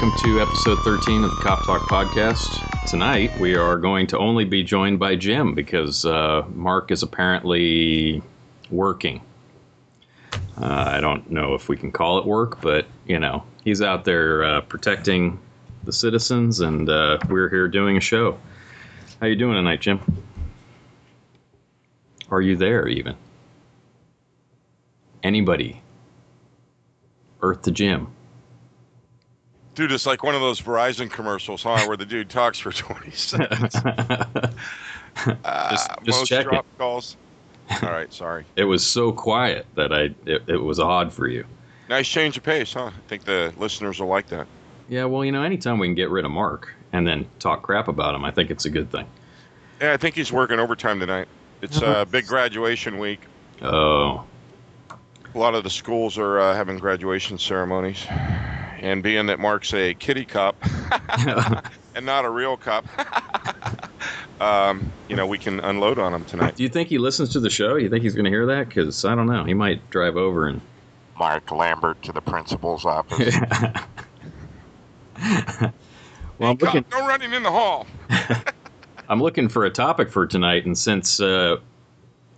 welcome to episode 13 of the CopTalk podcast. Tonight, we are going to only be joined by Jim because Mark is apparently working. I don't know if we can call it work, but, you know, he's out there protecting the citizens, and we're here doing a show. How you doing tonight, Jim? Are you there, even? Anybody? Earth to Jim. Dude, it's like one of those Verizon commercials, huh? Where the dude talks for 20 seconds. Just most checking. drop calls. All right, sorry. It was so quiet that it was odd for you. Nice change of pace, huh? I think the listeners will like that. Yeah, well, you know, anytime we can get rid of Mark and then talk crap about him, I think it's a good thing. Yeah, I think he's working overtime tonight. It's a big graduation week. Oh. A lot of the schools are having graduation ceremonies. And being that Mark's a kitty cop and not a real cop, you know, we can unload on him tonight. Do you think he listens to the show? You think he's going to hear that? Because I don't know. He might drive over and... Mark Lambert to the principal's office. Well, hey, no running in the hall. I'm looking for a topic for tonight, and since I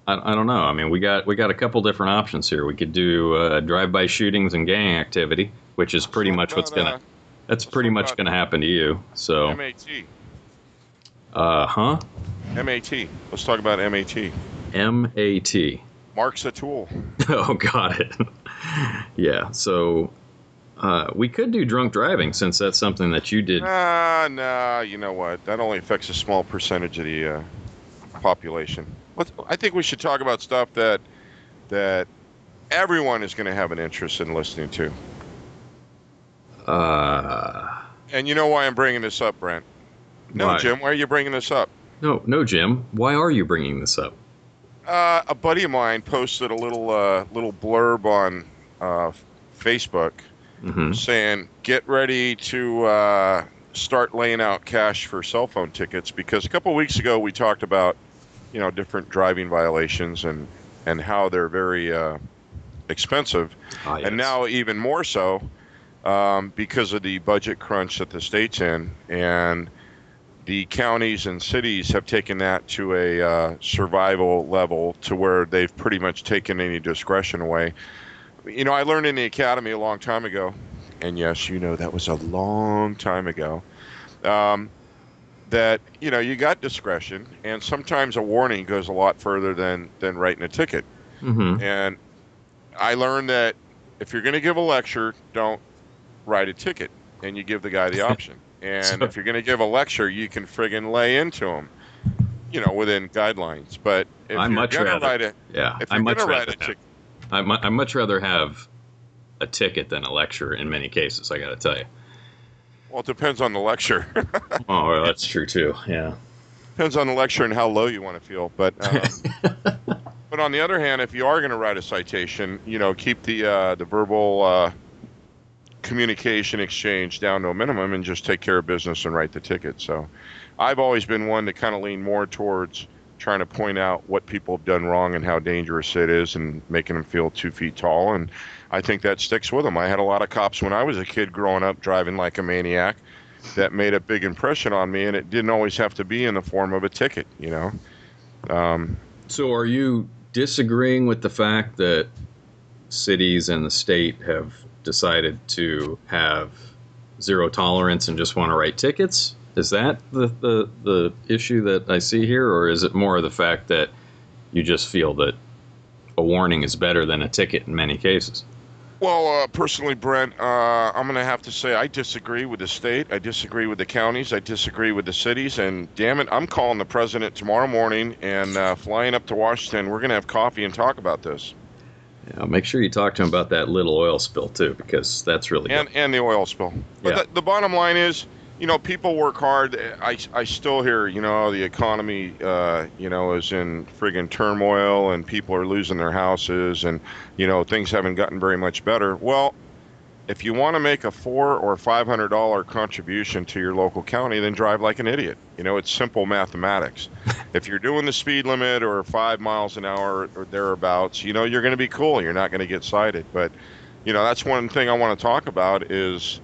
don't know. I mean, we got a couple different options here. We could do drive-by shootings and gang activity, which is pretty much what's gonna happen to you. So MAT. MAT. Let's talk about MAT. MAT. Mark's a tool. Oh, got it. Yeah. So we could do drunk driving, since that's something that you did. Nah. You know what? That only affects a small percentage of the population. I think we should talk about stuff that everyone is going to have an interest in listening to. And you know why I'm bringing this up, Brent? No, why? Jim, why are you bringing this up? No, Jim. Why are you bringing this up? A buddy of mine posted a little blurb on Facebook saying, "Get ready to start laying out cash for cell phone tickets," because a couple of weeks ago we talked about, you know, different driving violations and how they're very expensive. Yes. And now even more so because of the budget crunch that the state's in, and the counties and cities have taken that to a survival level to where they've pretty much taken any discretion away. You know, I learned in the academy a long time ago, and yes, you know, that was a long time ago, that, you know, you got discretion, and sometimes a warning goes a lot further than writing a ticket. And I learned that if you're going to give a lecture, don't write a ticket, and you give the guy the option. And if you're going to give a lecture, you can friggin' lay into him, you know, within guidelines. But if you're going to write a ticket, I'd much rather have a ticket than a lecture in many cases, I got to tell you. Well, it depends on the lecture. Oh, well, that's true too. Yeah. Depends on the lecture and how low you want to feel. But but on the other hand, if you are going to write a citation, you know, keep the verbal communication exchange down to a minimum and just take care of business and write the ticket. So I've always been one to kind of lean more towards trying to point out what people have done wrong and how dangerous it is, and making them feel 2 feet tall. And I think that sticks with them. I had a lot of cops when I was a kid growing up driving like a maniac that made a big impression on me, and it didn't always have to be in the form of a ticket, you know. So are you disagreeing with the fact that cities and the state have decided to have zero tolerance and just want to write tickets? Is that the issue that I see here, or is it more of the fact that you just feel that a warning is better than a ticket in many cases? Well, personally, Brent, I'm going to have to say I disagree with the state. I disagree with the counties. I disagree with the cities. And damn it, I'm calling the president tomorrow morning and flying up to Washington. We're going to have coffee and talk about this. Yeah, make sure you talk to him about that little oil spill, too, because that's really good. And the oil spill. But yeah. The bottom line is, you know, people work hard. I still hear, you know, the economy, you know, is in friggin' turmoil, and people are losing their houses, and, you know, things haven't gotten very much better. Well, if you want to make a $400 or $500 contribution to your local county, then drive like an idiot. You know, it's simple mathematics. If you're doing the speed limit or 5 miles an hour or thereabouts, you know, you're going to be cool. You're not going to get cited. But, you know, that's one thing I want to talk about is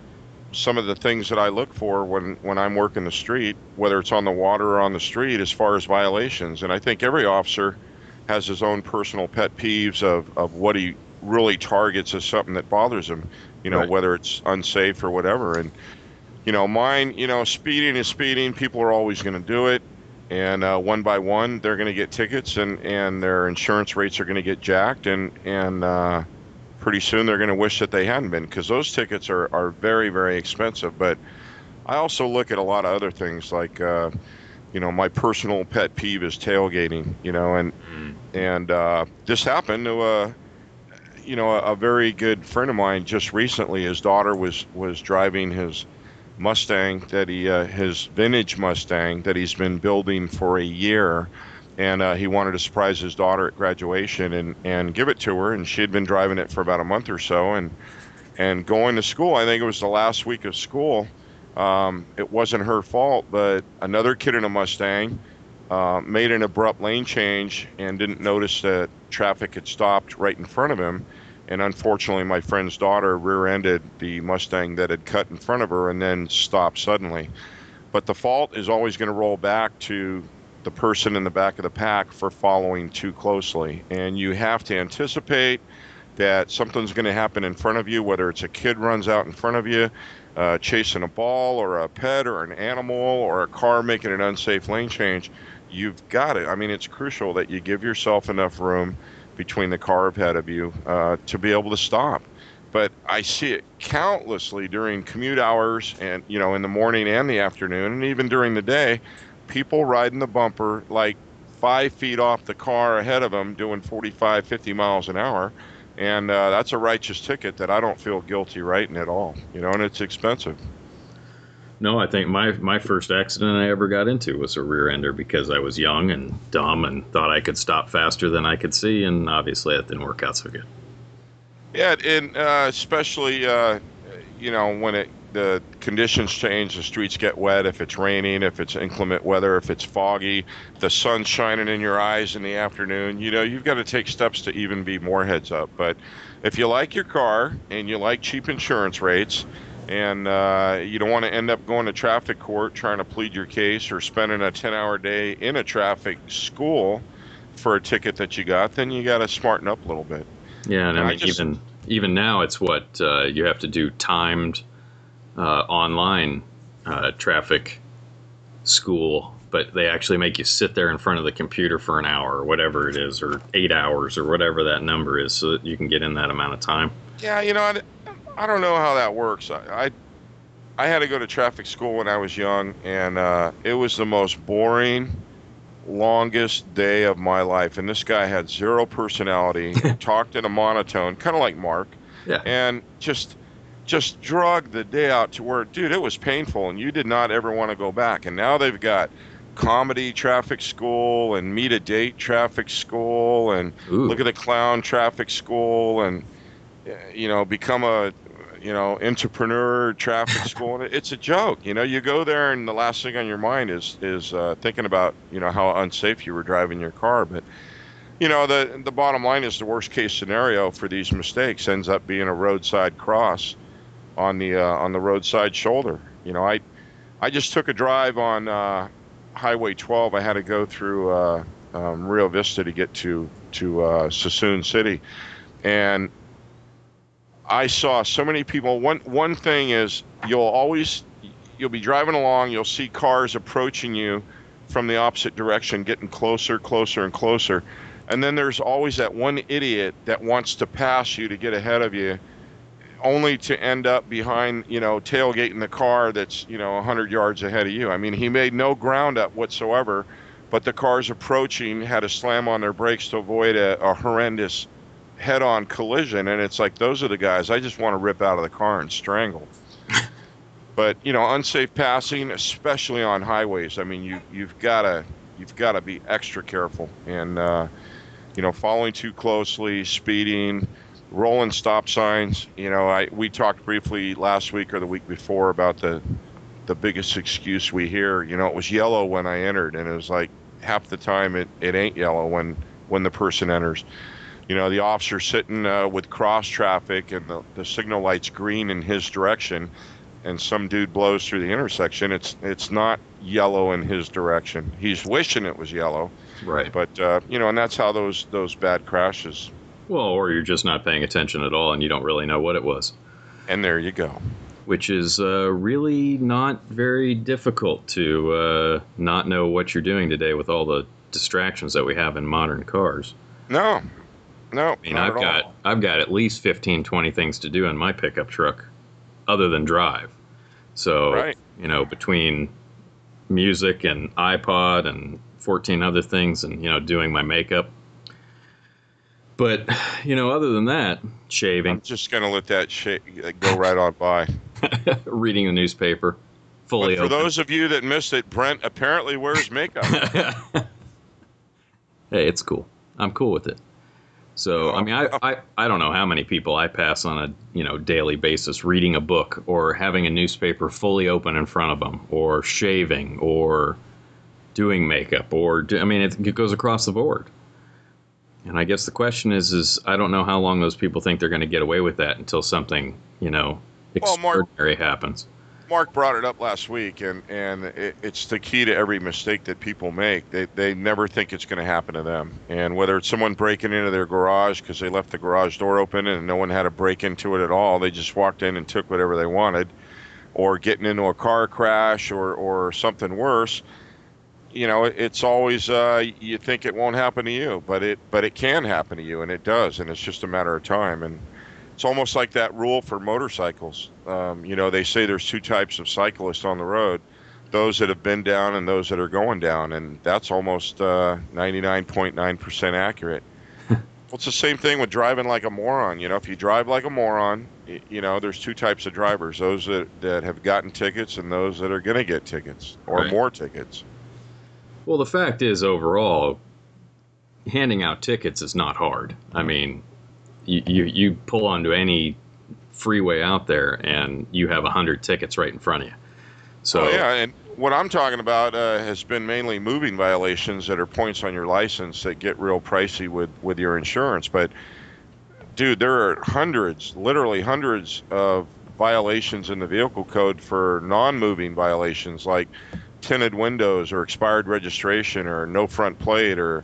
some of the things that I look for when I'm working the street, whether it's on the water or on the street, as far as violations. And I think every officer has his own personal pet peeves of what he really targets as something that bothers him, Right. whether it's unsafe or whatever. And, mine, speeding is speeding. People are always going to do it. And one by one, they're going to get tickets and their insurance rates are going to get jacked. And pretty soon they're going to wish that they hadn't been, because those tickets are very, very expensive. But I also look at a lot of other things like, my personal pet peeve is tailgating, and this happened to a very good friend of mine just recently. His daughter was driving his Mustang his vintage Mustang that he's been building for a year, and he wanted to surprise his daughter at graduation and give it to her. And she had been driving it for about a month or so, and going to school. I think it was the last week of school. It wasn't her fault, but another kid in a Mustang made an abrupt lane change and didn't notice that traffic had stopped right in front of him. And unfortunately, my friend's daughter rear-ended the Mustang that had cut in front of her and then stopped suddenly. But the fault is always going to roll back to the person in the back of the pack for following too closely. And you have to anticipate that something's going to happen in front of you, whether it's a kid runs out in front of you, chasing a ball or a pet or an animal or a car making an unsafe lane change. You've got it. I mean, it's crucial that you give yourself enough room between the car ahead of you to be able to stop. But I see it countlessly during commute hours and, in the morning and the afternoon, and even during the day, people riding the bumper like 5 feet off the car ahead of them doing 45, 50 miles an hour. And that's a righteous ticket that I don't feel guilty writing at all, and it's expensive. No, I think my first accident I ever got into was a rear ender because I was young and dumb and thought I could stop faster than I could see, and obviously that didn't work out so good. Yeah, and especially when the conditions change, the streets get wet. If it's raining, if it's inclement weather, if it's foggy, the sun's shining in your eyes in the afternoon. You've got to take steps to even be more heads up. But if you like your car and you like cheap insurance rates, and you don't want to end up going to traffic court trying to plead your case or spending a 10-hour day in a traffic school for a ticket that you got, then you got to smarten up a little bit. Yeah, and I mean, even now it's what you have to do timed online traffic school, but they actually make you sit there in front of the computer for an hour or whatever it is, or 8 hours or whatever that number is, so that you can get in that amount of time. Yeah, I don't know how that works. I had to go to traffic school when I was young, and it was the most boring, longest day of my life. And this guy had zero personality, talked in a monotone, kind of like Mark, Yeah. and just drug the day out to where, dude, it was painful, and you did not ever want to go back. And now they've got comedy traffic school and meet a date traffic school and look at the clown traffic school and become a entrepreneur traffic school. And it's a joke. You go there and the last thing on your mind is thinking about how unsafe you were driving your car. But the bottom line is the worst case scenario for these mistakes ends up being a roadside cross on the roadside shoulder. I just took a drive on Highway 12. I had to go through Rio Vista to get to Sassoon City, and I saw so many people. One thing is you'll be driving along, you'll see cars approaching you from the opposite direction, getting closer, closer, and closer. And then there's always that one idiot that wants to pass you to get ahead of you, only to end up behind, tailgating the car that's, 100 yards ahead of you. I mean, he made no ground up whatsoever, but the cars approaching had to slam on their brakes to avoid a horrendous head-on collision. And it's like, those are the guys I just want to rip out of the car and strangle. But unsafe passing, especially on highways, I mean, you've got to be extra careful. And following too closely, speeding, rolling stop signs. We talked briefly last week or the week before about the biggest excuse we hear. It was yellow when I entered, and it was like half the time it ain't yellow when the person enters. The officer sitting with cross traffic and the signal light's green in his direction, and some dude blows through the intersection, it's not yellow in his direction. He's wishing it was yellow. Right. But, and that's how those bad crashes. Well, or you're just not paying attention at all and you don't really know what it was. And there you go. Which is really not very difficult to not know what you're doing today with all the distractions that we have in modern cars. No. I mean, I've got at least 15, 20 things to do in my pickup truck other than drive. So, right. Between music and iPod and 14 other things and, doing my makeup. But, other than that, shaving. I'm just going to let that go right on by. Reading the newspaper. Fully But for open. those of you that missed it, Brent apparently wears makeup. Hey, it's cool. I'm cool with it. So, I mean, I don't know how many people I pass on a, daily basis reading a book or having a newspaper fully open in front of them or shaving or doing makeup it goes across the board. And I guess the question is I don't know how long those people think they're going to get away with that until something, extraordinary happens. Mark brought it up last week, and it's the key to every mistake that people make. They never think it's going to happen to them. And whether it's someone breaking into their garage because they left the garage door open and no one had to break into it at all, they just walked in and took whatever they wanted, or getting into a car crash or something worse, it's always you think it won't happen to you, but it can happen to you, and it does, and it's just a matter of time. And it's almost like that rule for motorcycles. They say there's two types of cyclists on the road, those that have been down and those that are going down, and that's almost 99.9% accurate. Well, it's the same thing with driving like a moron. If you drive like a moron, there's two types of drivers, those that have gotten tickets and those that are going to get tickets or right. more tickets. Well, the fact is, overall, handing out tickets is not hard. I mean, you pull onto any freeway out there and you have 100 tickets right in front of you. So yeah, and what I'm talking about has been mainly moving violations that are points on your license that get real pricey with your insurance. But dude, there are literally hundreds of violations in the vehicle code for non-moving violations, like tinted windows or expired registration or no front plate or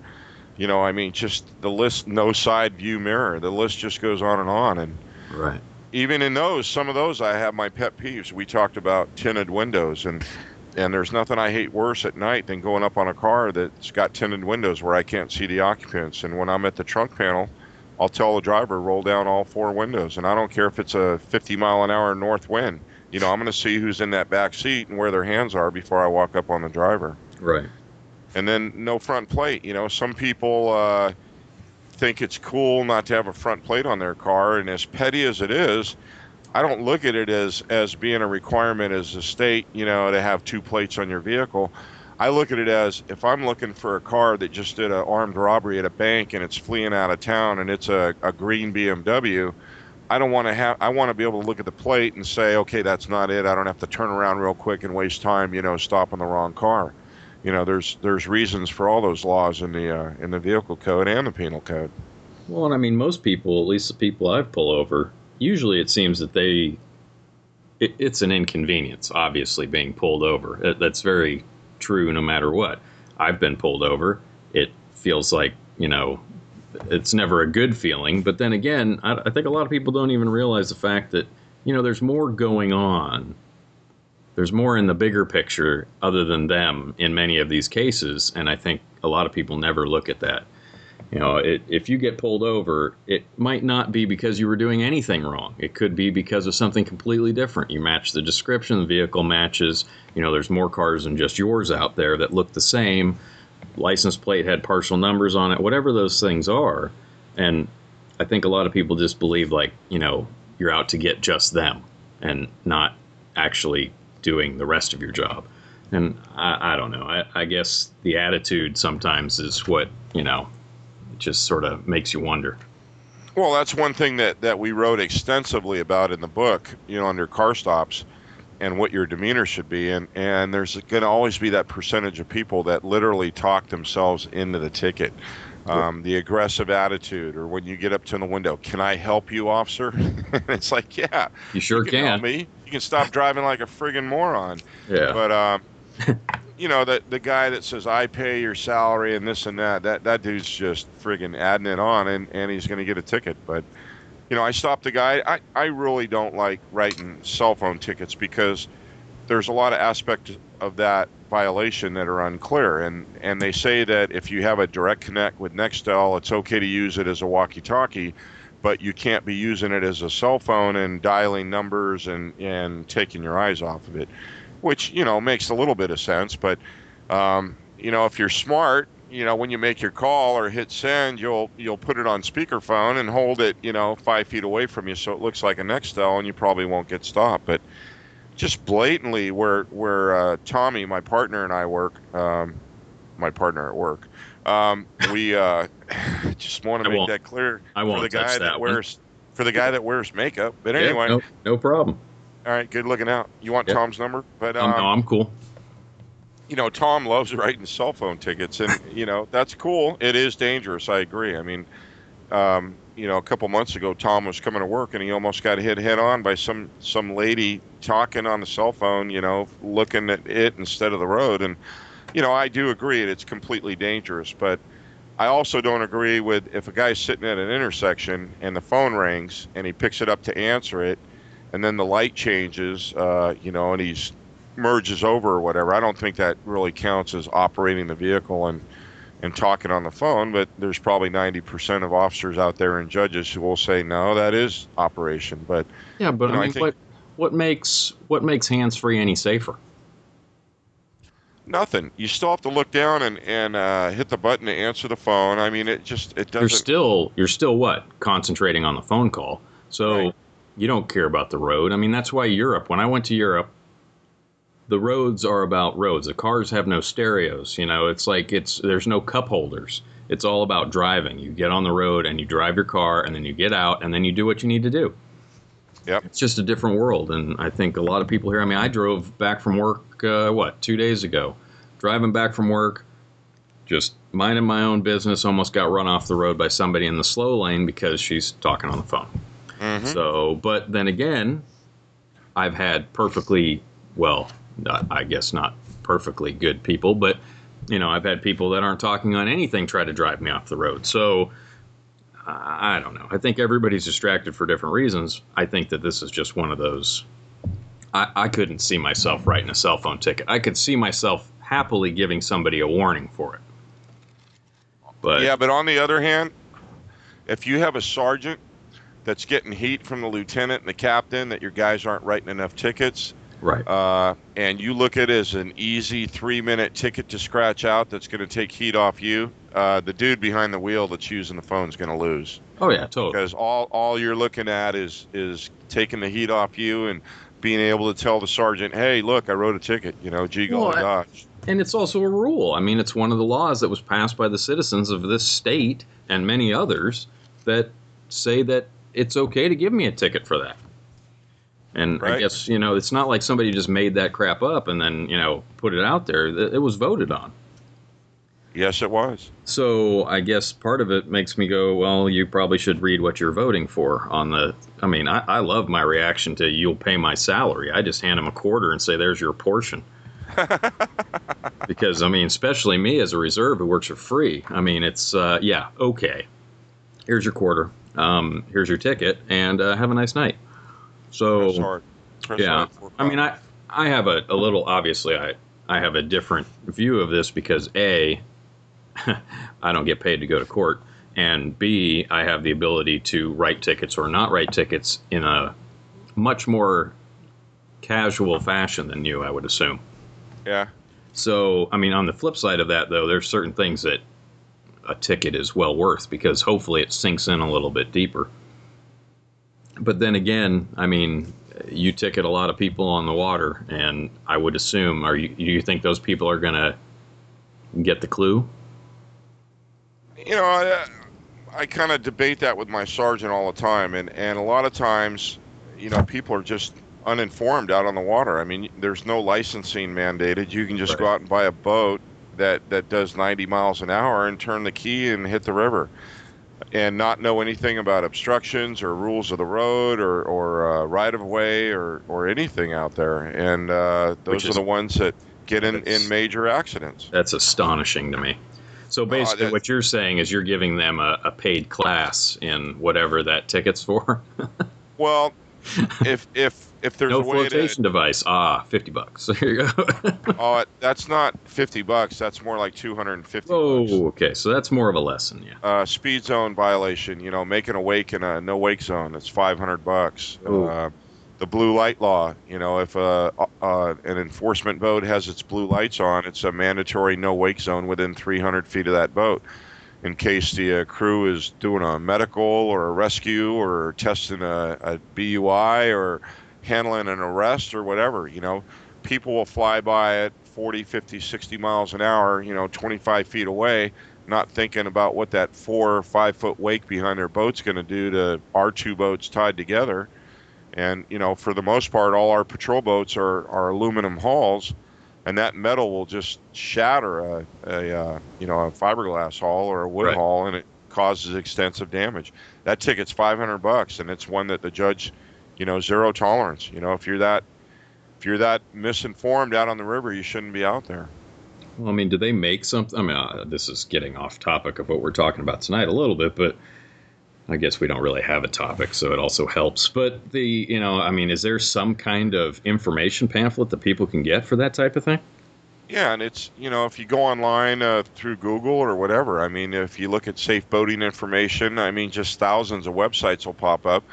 just the list, no side view mirror. The list just goes on and on. And right. Even in some of those, I have my pet peeves. We talked about tinted windows, and there's nothing I hate worse at night than going up on a car that's got tinted windows where I can't see the occupants. And when I'm at the trunk panel, I'll tell the driver, roll down all four windows. And I don't care if it's a 50-mile-an-hour north wind. I'm going to see who's in that back seat and where their hands are before I walk up on the driver. Right. And then no front plate. Some people think it's cool not to have a front plate on their car, and as petty as it is, I don't look at it as being a requirement as a state, to have two plates on your vehicle. I look at it as, if I'm looking for a car that just did an armed robbery at a bank and it's fleeing out of town and it's a green BMW, I want to be able to look at the plate and say, okay, that's not it. I don't have to turn around real quick and waste time, stopping the wrong car. There's reasons for all those laws in the vehicle code and the penal code. Well, and I mean, most people, at least the people I've pulled over, usually it seems that it's an inconvenience, obviously, being pulled over. That's very true no matter what. I've been pulled over. It feels like, it's never a good feeling. But then again, I think a lot of people don't even realize the fact that, there's more going on. There's more in the bigger picture other than them in many of these cases, and I think a lot of people never look at that. If you get pulled over, it might not be because you were doing anything wrong. It could be because of something completely different. You match the description, the vehicle matches, there's more cars than just yours out there that look the same. License plate had partial numbers on it, whatever those things are. And I think a lot of people just believe you're out to get just them and not actually doing the rest of your job. And I don't know. I guess the attitude sometimes is what, it just sort of makes you wonder. Well, that's one thing that we wrote extensively about in the book, under car stops and what your demeanor should be. And there's going to always be that percentage of people that literally talk themselves into the ticket. The aggressive attitude, or when you get up to the window, can I help you, officer? It's like, yeah. You sure you can. Help can. me. You can stop driving like a friggin' moron. Yeah. But the guy that says I pay your salary and this and that dude's just friggin' adding it on, and he's going to get a ticket. But I stopped the guy. I really don't like writing cell phone tickets because there's a lot of aspects of that violation that are unclear, and they say that if you have a direct connect with Nextel, it's okay to use it as a walkie-talkie, but you can't be using it as a cell phone and dialing numbers and taking your eyes off of it, which makes a little bit of sense. But if you're smart, when you make your call or hit send, you'll put it on speakerphone and hold it 5 feet away from you so it looks like a Nextel, and you probably won't get stopped. But just blatantly, where Tommy, my partner, and I work, my partner at work, we just want to make that clear for the guy that wears makeup. But anyway, no problem. All right, good looking out. You want Tom's number? But no, I'm cool. Tom loves writing cell phone tickets, and that's cool. It is dangerous. I agree. I mean, a couple months ago, Tom was coming to work, and he almost got hit head on by some lady talking on the cell phone, looking at it instead of the road. And, I do agree it's completely dangerous. But I also don't agree with if a guy's sitting at an intersection and the phone rings and he picks it up to answer it, and then the light changes, and he's merges over or whatever. I don't think that really counts as operating the vehicle and talking on the phone, but there's probably 90% of officers out there and judges who will say, no, that is operation. But yeah, but I mean, what makes hands-free any safer? Nothing. You still have to look down and hit the button to answer the phone. I mean, it doesn't. You're still what? Concentrating on the phone call. So right. You don't care about the road. I mean, that's why when I went to Europe, the roads are about roads. The cars have no stereos. It's like there's no cup holders. It's all about driving. You get on the road and you drive your car, and then you get out and then you do what you need to do. Yep. It's just a different world. And I think a lot of people here, I mean, I drove back from work, 2 days ago, driving back from work, just minding my own business, almost got run off the road by somebody in the slow lane because she's talking on the phone. Mm-hmm. So, but then again, I've had I guess not perfectly good people, but, I've had people that aren't talking on anything try to drive me off the road. So I don't know. I think everybody's distracted for different reasons. I think that this is just one of those. I couldn't see myself writing a cell phone ticket. I could see myself happily giving somebody a warning for it. But on the other hand, if you have a sergeant that's getting heat from the lieutenant and the captain that your guys aren't writing enough tickets, right? And you look at it as an easy 3-minute ticket to scratch out that's going to take heat off you, the dude behind the wheel that's using the phone is going to lose. Oh yeah, totally. Because all you're looking at is taking the heat off you and being able to tell the sergeant, hey, look, I wrote a ticket. Gee golly gosh. And it's also a rule. I mean, it's one of the laws that was passed by the citizens of this state and many others that say that it's okay to give me a ticket for that. And right. I guess, it's not like somebody just made that crap up and then, put it out there. It was voted on. Yes, it was. So I guess part of it makes me go, well, you probably should read what you're voting for I love my reaction to you'll pay my salary. I just hand them a quarter and say, there's your portion. Because, especially me as a reserve who works for free. It's, okay. Here's your quarter. Here's your ticket, and have a nice night. So, yeah, I have a little, obviously, I have a different view of this because A, I don't get paid to go to court, and B, I have the ability to write tickets or not write tickets in a much more casual fashion than you, I would assume. Yeah. So, on the flip side of that, though, there's certain things that a ticket is well worth because hopefully it sinks in a little bit deeper. But then again, you ticket a lot of people on the water, and I would assume, do you think those people are going to get the clue? I kind of debate that with my sergeant all the time, and a lot of times, people are just uninformed out on the water. There's no licensing mandated. You can just go out and buy a boat that does 90 miles an hour and turn the key and hit the river. and not know anything about obstructions or rules of the road or right of way or anything out there. And those are the ones that get in major accidents. That's astonishing to me. So basically, what you're saying is you're giving them a paid class in whatever that ticket's for. Well, if there's no a way flotation device, $50. Here you go. Oh, that's not $50. That's more like $250. Oh, okay. So that's more of a lesson, yeah. Speed zone violation. Making a wake in a no wake zone. That's $500. The blue light law. If an enforcement boat has its blue lights on, it's a mandatory no wake zone within 300 feet of that boat, in case the crew is doing a medical or a rescue or testing a BUI or handling an arrest or whatever. People will fly by at 40, 50, 60 miles an hour, 25 feet away, not thinking about what that 4 or 5 foot wake behind their boat's going to do to our two boats tied together. And, for the most part, all our patrol boats are aluminum hulls, and that metal will just shatter a fiberglass hull or a wood hull, and it causes extensive damage. That ticket's $500, and it's one that the judge, zero tolerance. If you're that misinformed out on the river, you shouldn't be out there. Well, I mean, do they make something? I mean, this is getting off topic of what we're talking about tonight a little bit, but I guess we don't really have a topic, so it also helps. But is there some kind of information pamphlet that people can get for that type of thing? Yeah, and it's, if you go online through Google or whatever, I mean, if you look at safe boating information, I mean, just thousands of websites will pop up.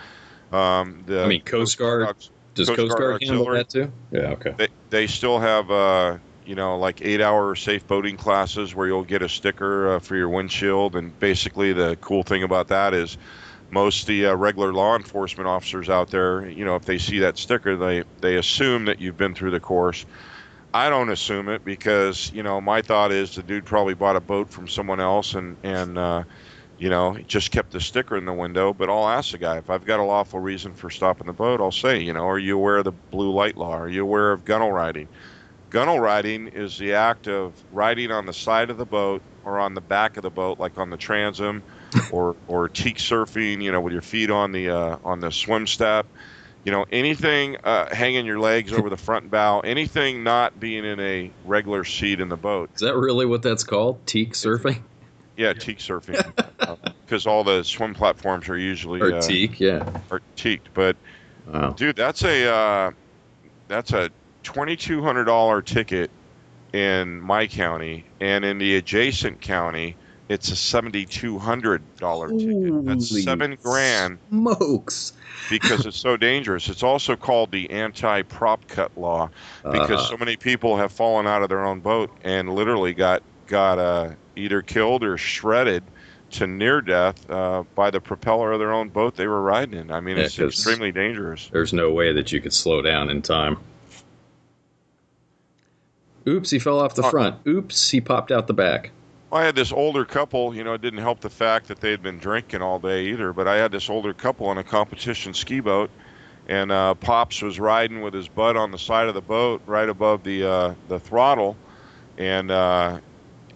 Coast Guard, does Coast Guard handle that too? Yeah, okay. They still have, like 8-hour safe boating classes where you'll get a sticker for your windshield. And basically the cool thing about that is most of the regular law enforcement officers out there, if they see that sticker, they assume that you've been through the course. I don't assume it because, my thought is the dude probably bought a boat from someone else and just kept the sticker in the window. But I'll ask the guy, if I've got a lawful reason for stopping the boat, I'll say, are you aware of the blue light law? Are you aware of gunnel riding? Gunnel riding is the act of riding on the side of the boat or on the back of the boat, like on the transom, or teak surfing, with your feet on the swim step. Anything hanging your legs over the front bow, anything not being in a regular seat in the boat. Is that really what that's called? Teak surfing? Yeah, teak surfing. Because all the swim platforms are usually teak, yeah. Are teaked. But wow. Dude, that's a $2,200 ticket in my county, and in the adjacent county, it's a $7,200 ticket. That's $7,000. Smokes. Because it's so dangerous. It's also called the anti-prop cut law, because so many people have fallen out of their own boat and literally got either killed or shredded to near death by the propeller of their own boat they were riding in. I mean, it's extremely dangerous. There's no way that you could slow down in time. Oops, he fell off the front. Oops, he popped out the back. I had this older couple, it didn't help the fact that they had been drinking all day either, but I had this older couple on a competition ski boat, and Pops was riding with his bud on the side of the boat right above the throttle, and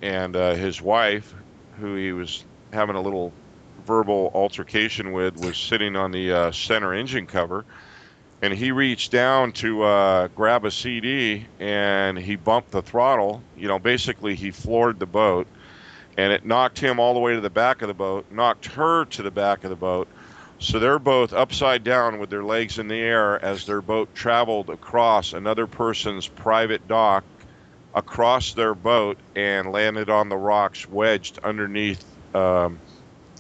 his wife, who he was having a little verbal altercation with, was sitting on the center engine cover. And he reached down to grab a CD, and he bumped the throttle. Basically he floored the boat, and it knocked him all the way to the back of the boat, knocked her to the back of the boat. So they're both upside down with their legs in the air as their boat traveled across another person's private dock, across their boat, and landed on the rocks wedged underneath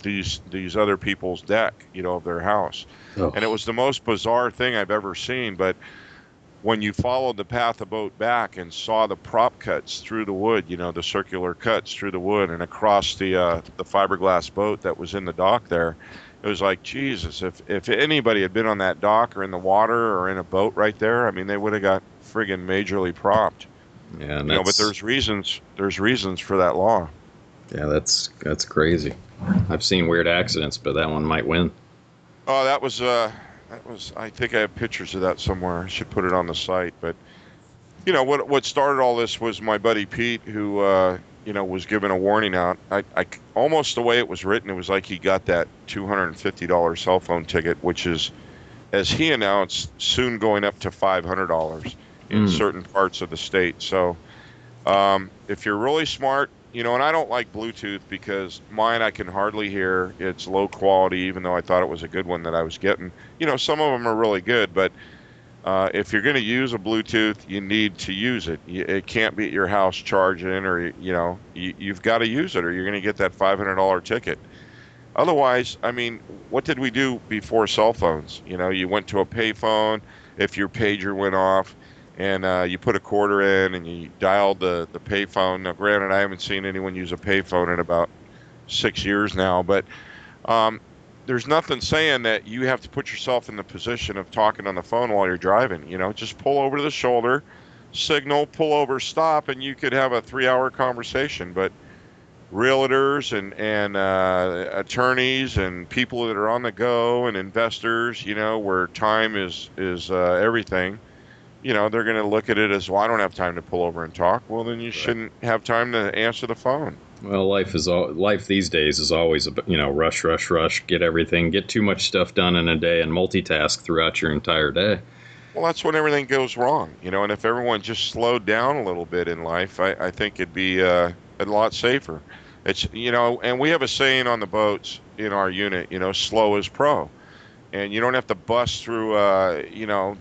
these other people's deck, of their house. Oh. And it was the most bizarre thing I've ever seen. But when you followed the path of the boat back and saw the prop cuts through the wood, the circular cuts through the wood and across the fiberglass boat that was in the dock there, it was like, Jesus, if anybody had been on that dock or in the water or in a boat right there, I mean, they would have got friggin' majorly propped. Yeah, and but there's reasons for that law. Yeah, that's crazy. I've seen weird accidents, but that one might win. Oh, that was I think I have pictures of that somewhere. I should put it on the site. But what started all this was my buddy Pete, who was given a warning out. Almost the way it was written, it was like he got that $250 cell phone ticket, which is, as he announced, soon going up to $500 in certain parts of the state. So if you're really smart, and I don't like Bluetooth because mine I can hardly hear. It's low quality, even though I thought it was a good one that I was getting. Some of them are really good, but if you're going to use a Bluetooth, you need to use it. It can't be at your house charging, or you've got to use it, or you're going to get that $500 ticket. Otherwise, I mean, what did we do before cell phones? You went to a payphone if your pager went off, and you put a quarter in and you dialed the payphone. Now, granted, I haven't seen anyone use a payphone in about 6 years now, but there's nothing saying that you have to put yourself in the position of talking on the phone while you're driving. Just pull over to the shoulder, signal, pull over, stop, and you could have a 3-hour conversation. But realtors and attorneys and people that are on the go and investors, where time is everything, they're going to look at it as, well, I don't have time to pull over and talk. Well, then you shouldn't have time to answer the phone. Well, life these days is always rush, rush, rush, get too much stuff done in a day and multitask throughout your entire day. Well, that's when everything goes wrong, and if everyone just slowed down a little bit in life, I think it'd be a lot safer. It's, and we have a saying on the boats in our unit, slow is pro. And you don't have to bust through,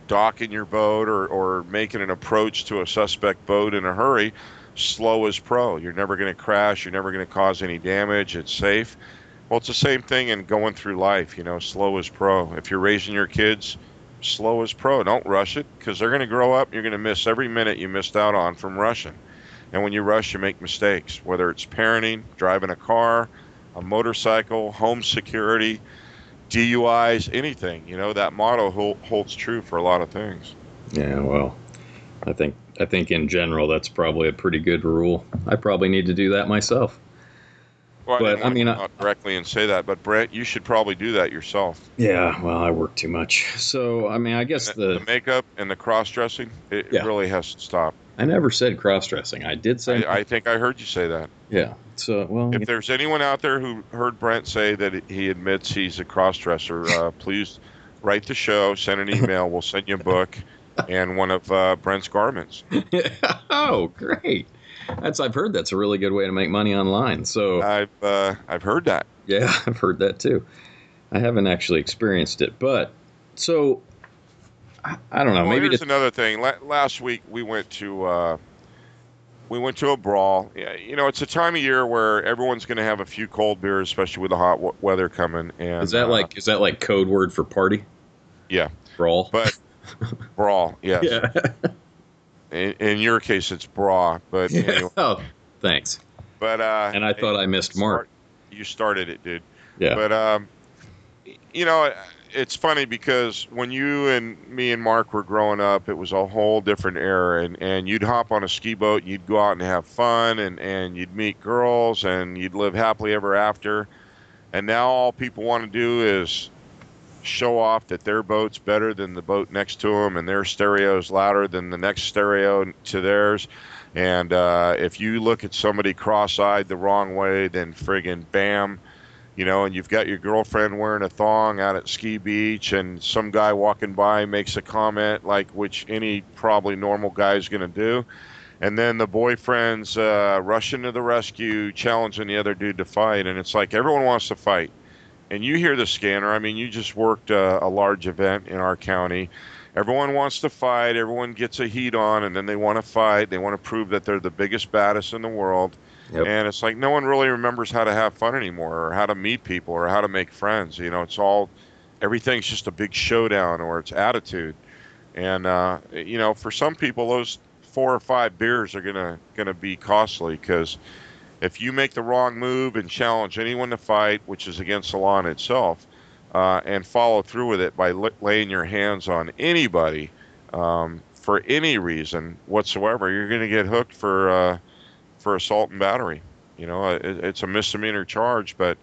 docking your boat or making an approach to a suspect boat in a hurry. Slow is pro. You're never going to crash. You're never going to cause any damage. It's safe. Well, it's the same thing in going through life. Slow is pro. If you're raising your kids, slow is pro. Don't rush it, because they're going to grow up. You're going to miss every minute you missed out on from rushing. And when you rush, you make mistakes, whether it's parenting, driving a car, a motorcycle, home security, DUIs, anything. That motto holds true for a lot of things. Yeah, well, I think in general that's probably a pretty good rule. I probably need to do that myself. Well, I mean, not directly and say that, but Brent, you should probably do that yourself. Yeah, well, I work too much, so I mean, I guess the makeup and the cross-dressing, it really has to stop. I never said cross-dressing. I did say. I think I heard you say that. Yeah. So, well, if there's anyone out there who heard Brent say that he admits he's a cross-dresser, please write the show, send an email. We'll send you a book and one of Brent's garments. Oh, great! I've heard that's a really good way to make money online. So I've heard that. Yeah, I've heard that too. I haven't actually experienced it, but so I don't know. Well, maybe here's another thing. Last week we went to a brawl. Yeah, it's a time of year where everyone's going to have a few cold beers, especially with the hot weather coming. And is that like code word for party? Yeah, brawl. But brawl, yes. Yeah. In your case, it's bra, but anyway. Oh, thanks. But and I thought I missed Mark. You started it, dude. Yeah. But it's funny because when you and me and Mark were growing up, it was a whole different era, and you'd hop on a ski boat, you'd go out and have fun, and you'd meet girls, and you'd live happily ever after. And now all people want to do is show off that their boat's better than the boat next to them, and their stereo's louder than the next stereo to theirs. And if you look at somebody cross-eyed the wrong way, then friggin' bam, and you've got your girlfriend wearing a thong out at Ski Beach, and some guy walking by makes a comment like which any probably normal guy is going to do. And then the boyfriend's rushing to the rescue, challenging the other dude to fight. And it's like everyone wants to fight. And you hear the scanner. I mean, you just worked a large event in our county. Everyone wants to fight. Everyone gets a heat on, and then they want to fight. They want to prove that they're the biggest, baddest in the world. Yep. And it's like no one really remembers how to have fun anymore, or how to meet people, or how to make friends. It's all, everything's just a big showdown, or it's attitude. And for some people, those 4 or 5 beers are gonna be costly, because if you make the wrong move and challenge anyone to fight, which is against the law in itself, and follow through with it by laying your hands on anybody for any reason whatsoever, you're going to get hooked for assault and battery. It's a misdemeanor charge, but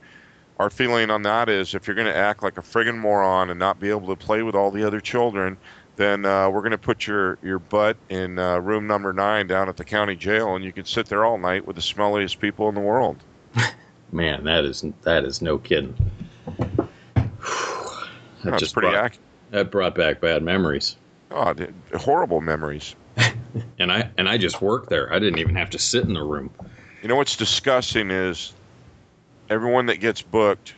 our feeling on that is if you're going to act like a friggin' moron and not be able to play with all the other children, then we're going to put your butt in room number 9 down at the county jail, and you can sit there all night with the smelliest people in the world. Man, that is no kidding. That's pretty accurate. That brought back bad memories. Oh, horrible memories. And I just worked there. I didn't even have to sit in the room. You know what's disgusting is everyone that gets booked,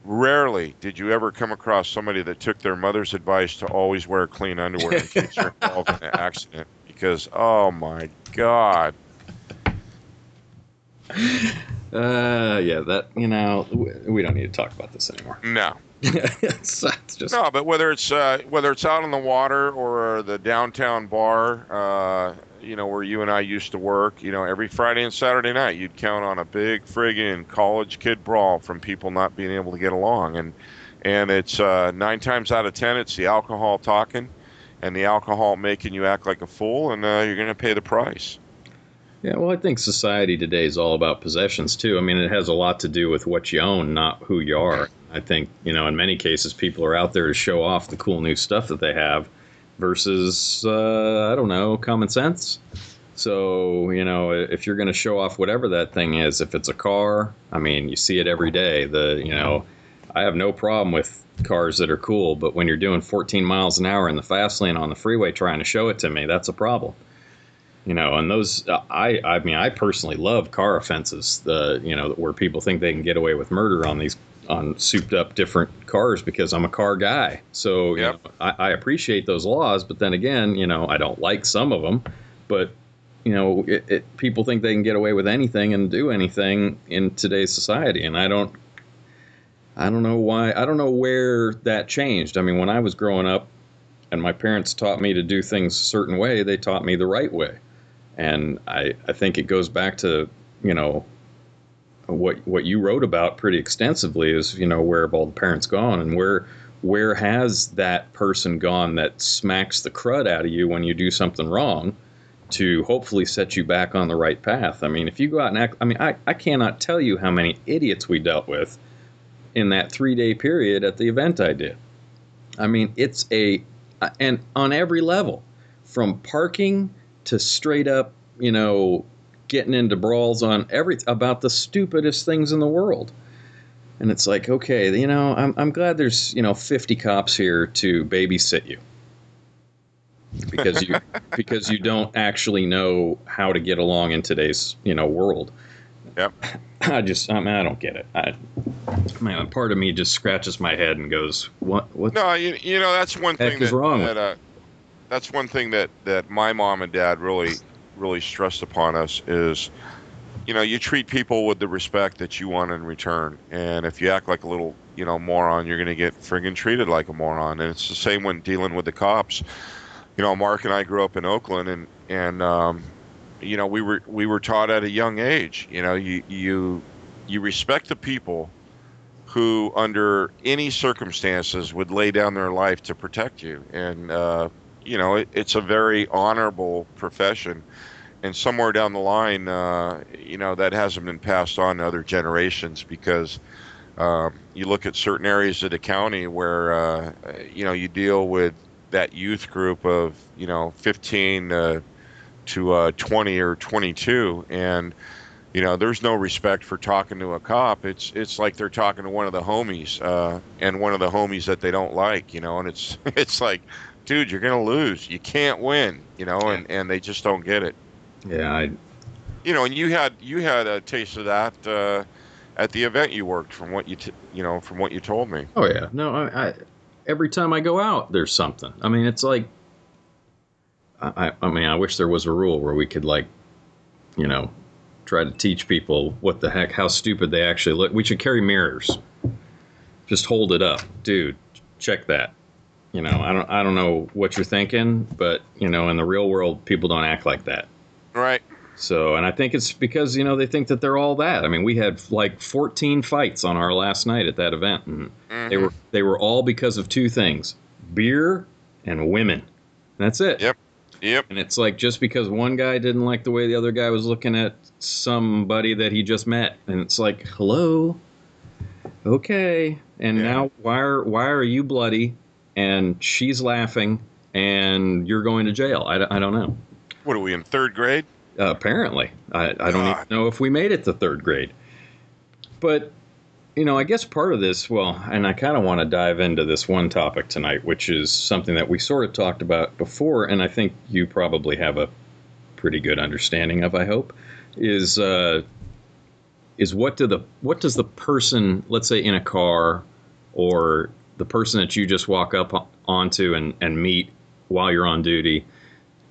rarely did you ever come across somebody that took their mother's advice to always wear clean underwear in case you're involved in an accident. Because, oh my God. Yeah, that, we don't need to talk about this anymore. No. it's just... No, but whether it's out on the water or the downtown bar, where you and I used to work, every Friday and Saturday night, you'd count on a big friggin' college kid brawl from people not being able to get along. And it's 9 times out of 10, it's the alcohol talking and the alcohol making you act like a fool, and you're going to pay the price. Yeah, well, I think society today is all about possessions, too. I mean, it has a lot to do with what you own, not who you are. I think, in many cases, people are out there to show off the cool new stuff that they have versus, common sense. So, if you're going to show off whatever that thing is, if it's a car, I mean, you see it every day. I have no problem with cars that are cool, but when you're doing 14 miles an hour in the fast lane on the freeway trying to show it to me, that's a problem. And those, I personally love car offenses, where people think they can get away with murder on souped up different cars because I'm a car guy. So, yep. I appreciate those laws, but then again, I don't like some of them, but people think they can get away with anything and do anything in today's society. And I don't know why. I don't know where that changed. I mean, when I was growing up and my parents taught me to do things a certain way, they taught me the right way. And I think it goes back to, what you wrote about pretty extensively is, where have all the parents gone, and where has that person gone that smacks the crud out of you when you do something wrong to hopefully set you back on the right path. I mean, if you go out and act, I cannot tell you how many idiots we dealt with in that 3-day period at the event I did. I mean, and on every level, from parking to straight up, getting into brawls on about the stupidest things in the world. And it's like, okay, I'm glad there's, 50 cops here to babysit you. Because you don't actually know how to get along in today's, world. Yep. I don't get it. Part of me just scratches my head and goes, what? No, that's one thing is wrong with that's one thing that my mom and dad really stressed upon us is, you treat people with the respect that you want in return. And if you act like a little, moron, you're going to get friggin' treated like a moron. And it's the same when dealing with the cops. Mark and I grew up in Oakland, and we were taught at a young age, you respect the people who under any circumstances would lay down their life to protect you. And, it's a very honorable profession. And somewhere down the line, that hasn't been passed on to other generations because you look at certain areas of the county where, you deal with that youth group of, 15 to 20 or 22. And, there's no respect for talking to a cop. It's like they're talking to one of the homies and one of the homies that they don't like, and it's like, dude, you're going to lose. You can't win, and they just don't get it. Yeah. And you had a taste of that at the event you worked from what you told me. Oh yeah. No, I every time I go out, there's something. I mean, it's like, I wish there was a rule where we could try to teach people what the heck, how stupid they actually look. We should carry mirrors. Just hold it up. Dude, check that. I don't know what you're thinking, but, in the real world, people don't act like that. Right. So, and I think it's because, they think that they're all that. I mean, we had like 14 fights on our last night at that event, and they were all because of 2 things: beer and women. That's it. Yep. And it's like, just because one guy didn't like the way the other guy was looking at somebody that he just met, and it's like, hello, okay, and now why are you bloody? and she's laughing, and you're going to jail. I don't know. What are we in third grade? Apparently. I don't even know if we made it to third grade. But, I guess part of this, and I kind of want to dive into this one topic tonight, which is something that we sort of talked about before, and I think you probably have a pretty good understanding of, I hope, is what does the person, let's say in a car, or the person that you just walk up onto and meet while you're on duty,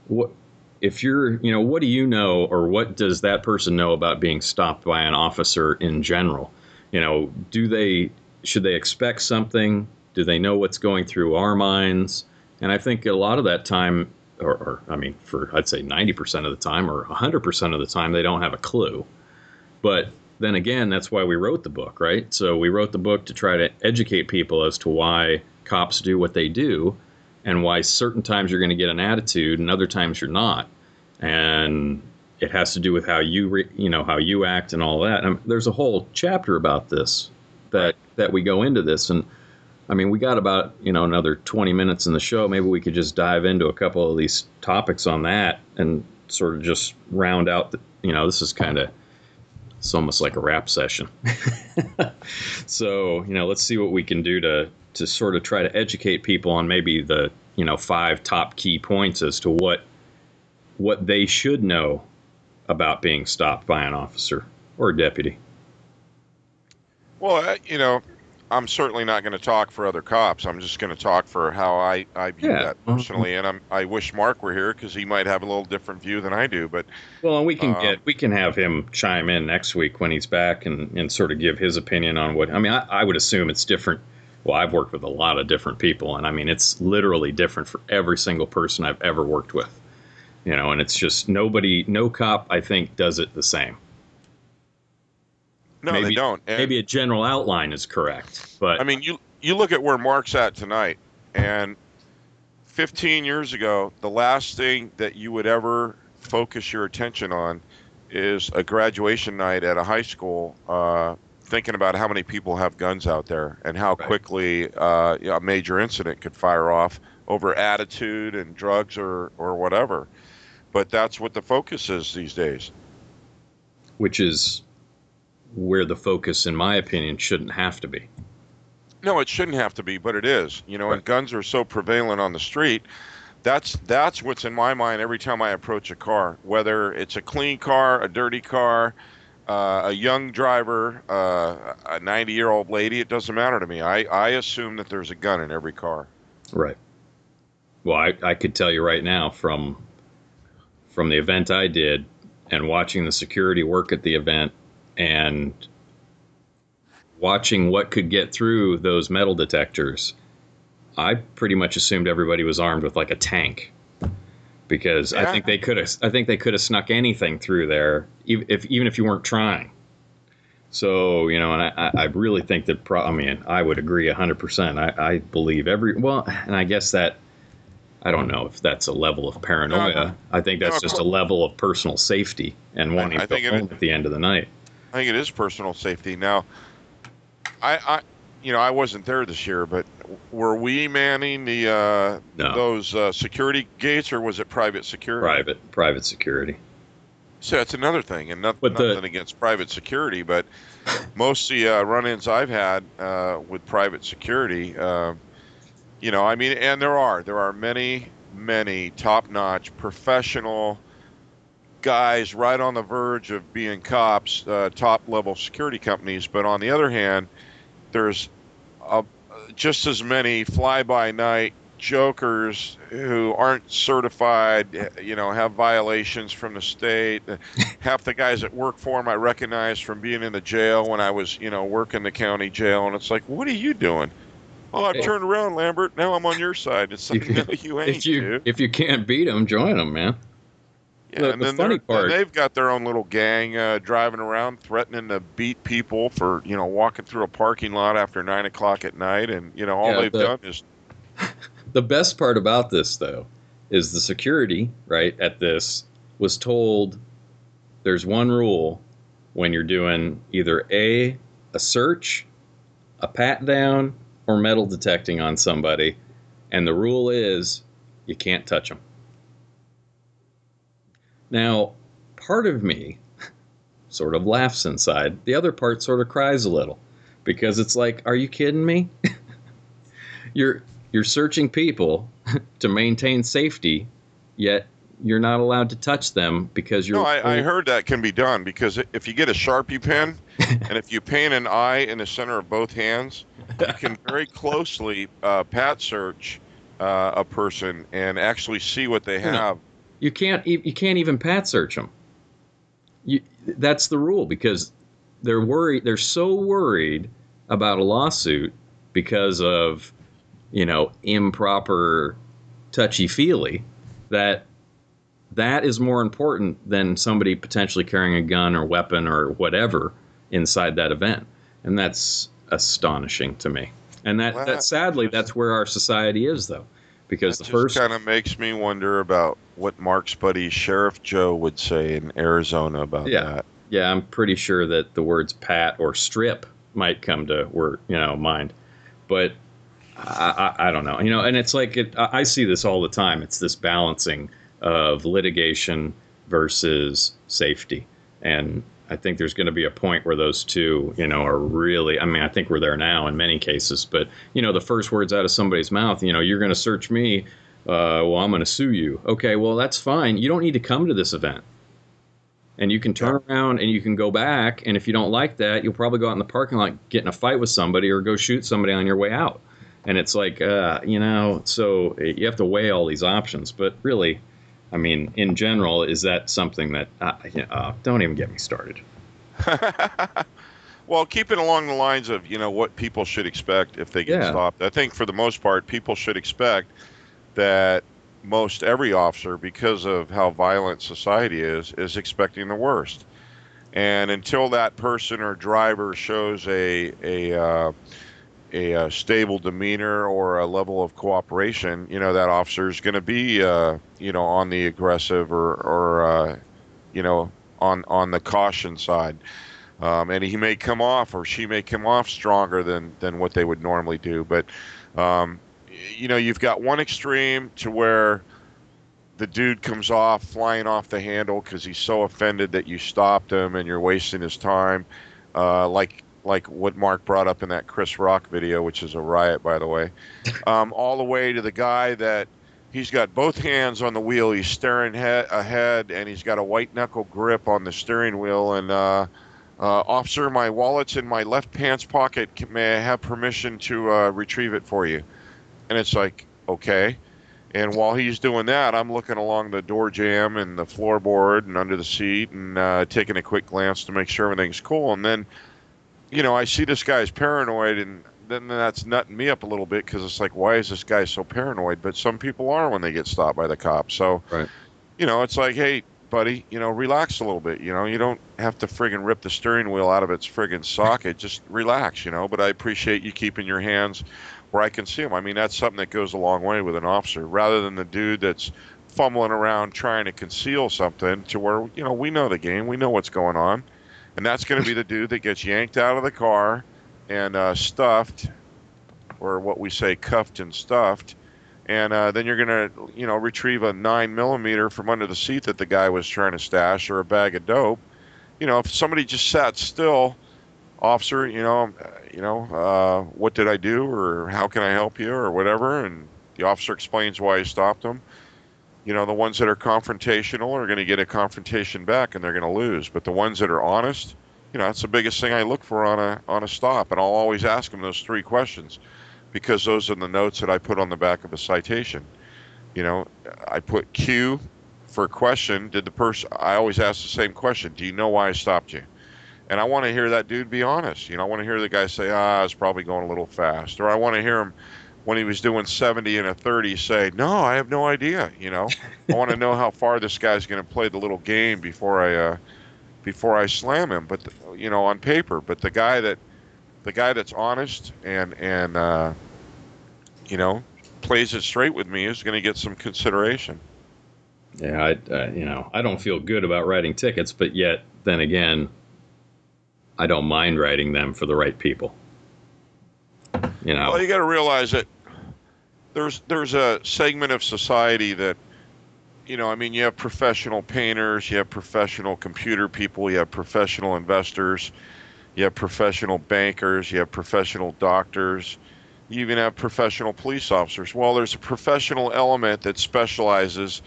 what do you know, or what does that person know about being stopped by an officer in general? Should they expect something? Do they know what's going through our minds? And I think a lot of that time, I'd say 90% of the time or 100% of the time, they don't have a clue. But then again, that's why we wrote the book, right? So we wrote the book to try to educate people as to why cops do what they do, and why certain times you're going to get an attitude and other times you're not. And it has to do with how how you act and all that. There's a whole chapter about this that we go into this. And we got about, another 20 minutes in the show. Maybe we could just dive into a couple of these topics on that and sort of just round out this is it's almost like a rap session. So, let's see what we can do to sort of try to educate people on maybe the, 5 top key points as to what they should know about being stopped by an officer or a deputy. Well, I'm certainly not going to talk for other cops. I'm just going to talk for how I view that personally. And I wish Mark were here because he might have a little different view than I do. But and we can have him chime in next week when he's back and sort of give his opinion on what. I would assume it's different. Well, I've worked with a lot of different people, and it's literally different for every single person I've ever worked with. And it's just no cop, I think, does it the same. No, they don't. And maybe a general outline is correct, but you look at where Mark's at tonight, and 15 years ago, the last thing that you would ever focus your attention on is a graduation night at a high school, thinking about how many people have guns out there and how quickly a major incident could fire off over attitude and drugs or whatever. But that's what the focus is these days. Which is where the focus, in my opinion, shouldn't have to be. No, it shouldn't have to be, but it is. And guns are so prevalent on the street. That's what's in my mind every time I approach a car, whether it's a clean car, a dirty car, a young driver, a 90-year-old lady. It doesn't matter to me. I assume that there's a gun in every car. Right. Well, I could tell you right now from the event I did and watching the security work at the event and watching what could get through those metal detectors, I pretty much assumed everybody was armed with like a tank, because I think they could have snuck anything through there, even if you weren't trying. So, and I really think that I would agree 100%. I believe and I guess that, I don't know if that's a level of paranoia. I think that's just a level of personal safety and wanting to go home at the end of the night. I think it is personal safety. Now, I wasn't there this year, but were we manning the those security gates, or was it private security? Private security. So that's another thing, and nothing against private security, but most of the run-ins I've had with private security, and there are many top-notch professional guys right on the verge of being cops, top-level security companies. But on the other hand, there's just as many fly-by-night jokers who aren't certified, have violations from the state. Half the guys that work for them I recognize from being in the jail when I was, working the county jail. And it's like, what are you doing? Oh, I turned around, Lambert. Now I'm on your side. It's like, no, you ain't, dude. If you can't beat them, join them, man. Yeah, and then funny part, they've got their own little gang driving around, threatening to beat people for, walking through a parking lot after 9 o'clock at night. And, all they've done is... The best part about this, though, is the security, right, at this was told there's one rule when you're doing either a search, a pat down, or metal detecting on somebody. And the rule is you can't touch them. Now, part of me sort of laughs inside. The other part sort of cries a little because it's like, are you kidding me? You're searching people to maintain safety, yet you're not allowed to touch them because you're... No, I heard that can be done because if you get a Sharpie pen and if you paint an eye in the center of both hands, you can very closely pat search a person and actually see what they have. You can't even pat search them. That's the rule because they're worried. They're so worried about a lawsuit because of, improper touchy-feely that is more important than somebody potentially carrying a gun or weapon or whatever inside that event. And that's astonishing to me. And that sadly, that's where our society is, though. Because the first kind of makes me wonder about what Mark's buddy Sheriff Joe would say in Arizona about that. Yeah, I'm pretty sure that the words pat or strip might come to mind. But I don't know. And it's like I see this all the time. It's this balancing of litigation versus safety. And I think there's going to be a point where those two, are really, I think we're there now in many cases, but, the first words out of somebody's mouth, you're going to search me. Well, I'm going to sue you. Okay, well, that's fine. You don't need to come to this event. And you can turn around and you can go back. And if you don't like that, you'll probably go out in the parking lot, get in a fight with somebody or go shoot somebody on your way out. And it's like, so you have to weigh all these options. But really, in general, is that something that, don't even get me started. Well, keep it along the lines of, what people should expect if they get stopped. I think for the most part, people should expect that most every officer, because of how violent society is expecting the worst. And until that person or driver shows a stable demeanor or a level of cooperation, that officer is going to be, on the aggressive or on the caution side. And he may come off or she may come off stronger than what they would normally do. But, you've got one extreme to where the dude comes off flying off the handle because he's so offended that you stopped him and you're wasting his time. Like what Mark brought up in that Chris Rock video, which is a riot, by the way, all the way to the guy that he's got both hands on the wheel. He's staring ahead, and he's got a white-knuckle grip on the steering wheel. And, officer, my wallet's in my left pants pocket. May I have permission to retrieve it for you? And it's like, okay. And while he's doing that, I'm looking along the door jamb and the floorboard and under the seat and taking a quick glance to make sure everything's cool. And then, I see this guy's paranoid, and then that's nutting me up a little bit because it's like, why is this guy so paranoid? But some people are when they get stopped by the cops. So, right. It's like, hey, buddy, relax a little bit. You don't have to friggin' rip the steering wheel out of its friggin' socket. Just relax, But I appreciate you keeping your hands where I can see them. That's something that goes a long way with an officer, rather than the dude that's fumbling around trying to conceal something to where, we know the game. We know what's going on. And that's going to be the dude that gets yanked out of the car and stuffed, or what we say, cuffed and stuffed. And then you're going to, retrieve a 9mm from under the seat that the guy was trying to stash, or a bag of dope. If somebody just sat still, officer, what did I do, or how can I help you, or whatever, and the officer explains why he stopped him. The ones that are confrontational are going to get a confrontation back, and they're going to lose. But the ones that are honest, that's the biggest thing I look for on a stop. And I'll always ask them those 3 questions, because those are the notes that I put on the back of a citation. I put Q for question. I always ask the same question. Do you know why I stopped you? And I want to hear that dude be honest. I want to hear the guy say, I was probably going a little fast. Or I want to hear him, when he was doing 70 and a 30, say, no, I have no idea. I want to know how far this guy's going to play the little game before I slam him. But on paper. But the guy that's honest and plays it straight with me is going to get some consideration. Yeah, I don't feel good about writing tickets, but yet then again, I don't mind writing them for the right people. Well, you got to realize that there's a segment of society that, I mean, you have professional painters, you have professional computer people, you have professional investors, you have professional bankers, you have professional doctors, you even have professional police officers. Well, there's a professional element that specializes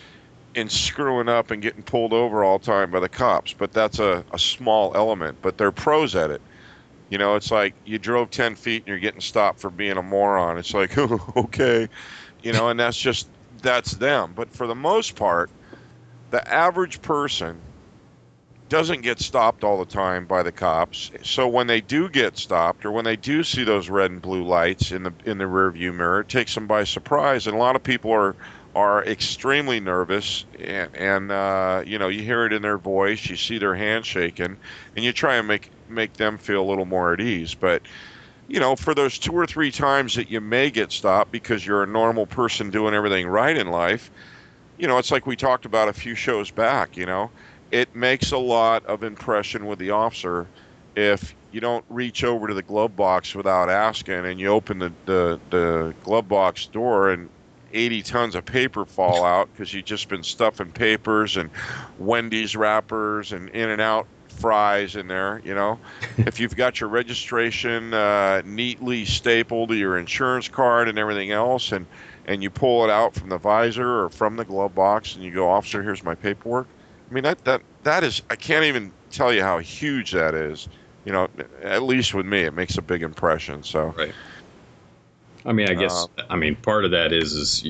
in screwing up and getting pulled over all the time by the cops, but that's a small element, but they're pros at it. It's like you drove 10 feet and you're getting stopped for being a moron. It's like, okay, and that's them. But for the most part, the average person doesn't get stopped all the time by the cops. So when they do get stopped, or when they do see those red and blue lights in the rear view mirror, it takes them by surprise. And a lot of people are extremely nervous, and you hear it in their voice, you see their hand shaking, and you try and make them feel a little more at ease. But for those 2 or 3 times that you may get stopped because you're a normal person doing everything right in life, it's like we talked about a few shows back. It makes a lot of impression with the officer if you don't reach over to the glove box without asking, and you open the glove box door and 80 tons of paper fall out because you've just been stuffing papers and Wendy's wrappers and In-N-Out fries in there. If you've got your registration neatly stapled to your insurance card and everything else, and you pull it out from the visor or from the glove box and you go, "Officer, here's my paperwork." I mean, that is, I can't even tell you how huge that is. At least with me, it makes a big impression. So, right. I mean, I guess, part of that is,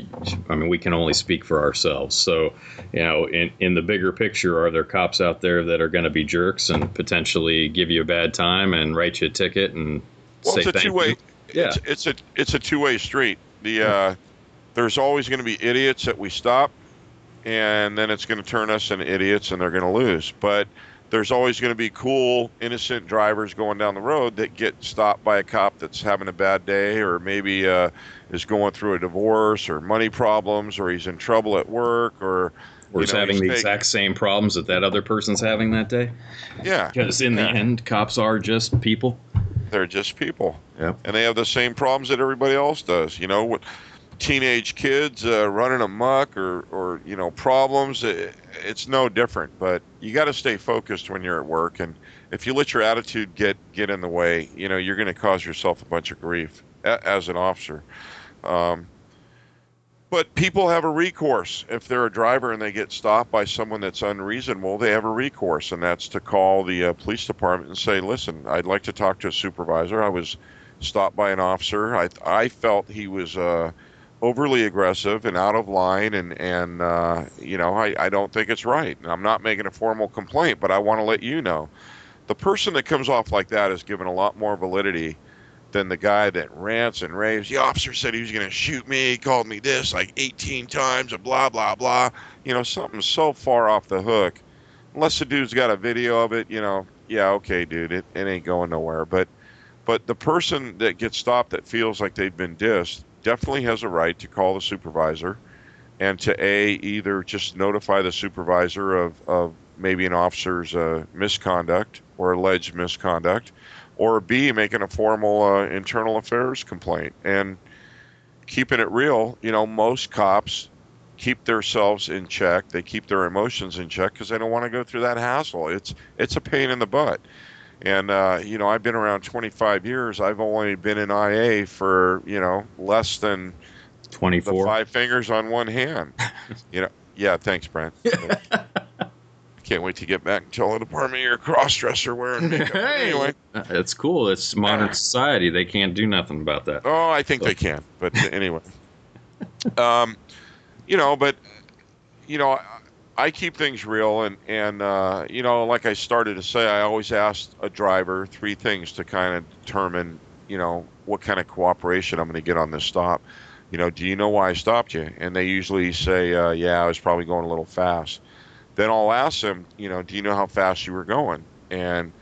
we can only speak for ourselves. So, in the bigger picture, are there cops out there that are going to be jerks and potentially give you a bad time and write you a ticket and say it's a thank two-way. you? Yeah. It's a two-way street. There's always going to be idiots that we stop, and then it's going to turn us into idiots, and they're going to lose. But there's always going to be cool, innocent drivers going down the road that get stopped by a cop that's having a bad day, or maybe is going through a divorce or money problems, or he's in trouble at work, or he's having the exact same problems that other person's having that day. Yeah. Because in the end, cops are just people. They're just people. Yeah. And they have the same problems that everybody else does. What teenage kids running amok, or problems, it's no different. But you got to stay focused when you're at work, and if you let your attitude get in the way, you're going to cause yourself a bunch of grief as an officer. But people have a recourse. If they're a driver and they get stopped by someone that's unreasonable, they have a recourse, and that's to call the police department and say, "Listen, I'd like to talk to a supervisor. I was stopped by an officer. I felt he was overly aggressive and out of line, and I don't think it's right. And I'm not making a formal complaint, but I want to let you know." The person that comes off like that is given a lot more validity than the guy that rants and raves. "The officer said he was going to shoot me. He called me this like 18 times and blah, blah, blah." Something's so far off the hook. Unless the dude's got a video of it, yeah, okay, dude, it ain't going nowhere. But the person that gets stopped that feels like they've been dissed definitely has a right to call the supervisor and to either just notify the supervisor of maybe an officer's misconduct or alleged misconduct, or B, making a formal internal affairs complaint. And keeping it real, most cops keep themselves in check. They keep their emotions in check because they don't want to go through that hassle. It's a pain in the butt. And, I've been around 25 years. I've only been in IA for, less than 24. The 5 fingers on one hand. Yeah, thanks, Brent. Can't wait to get back and tell the department you're a cross-dresser wearing makeup. Hey, anyway. It's cool. It's modern society. They can't do nothing about that. Oh, I think they can. But anyway. I keep things real, and like I started to say, I always ask a driver 3 things to kind of determine, what kind of cooperation I'm going to get on this stop. Do you know why I stopped you? And they usually say, yeah, I was probably going a little fast. Then I'll ask them, do you know how fast you were going? And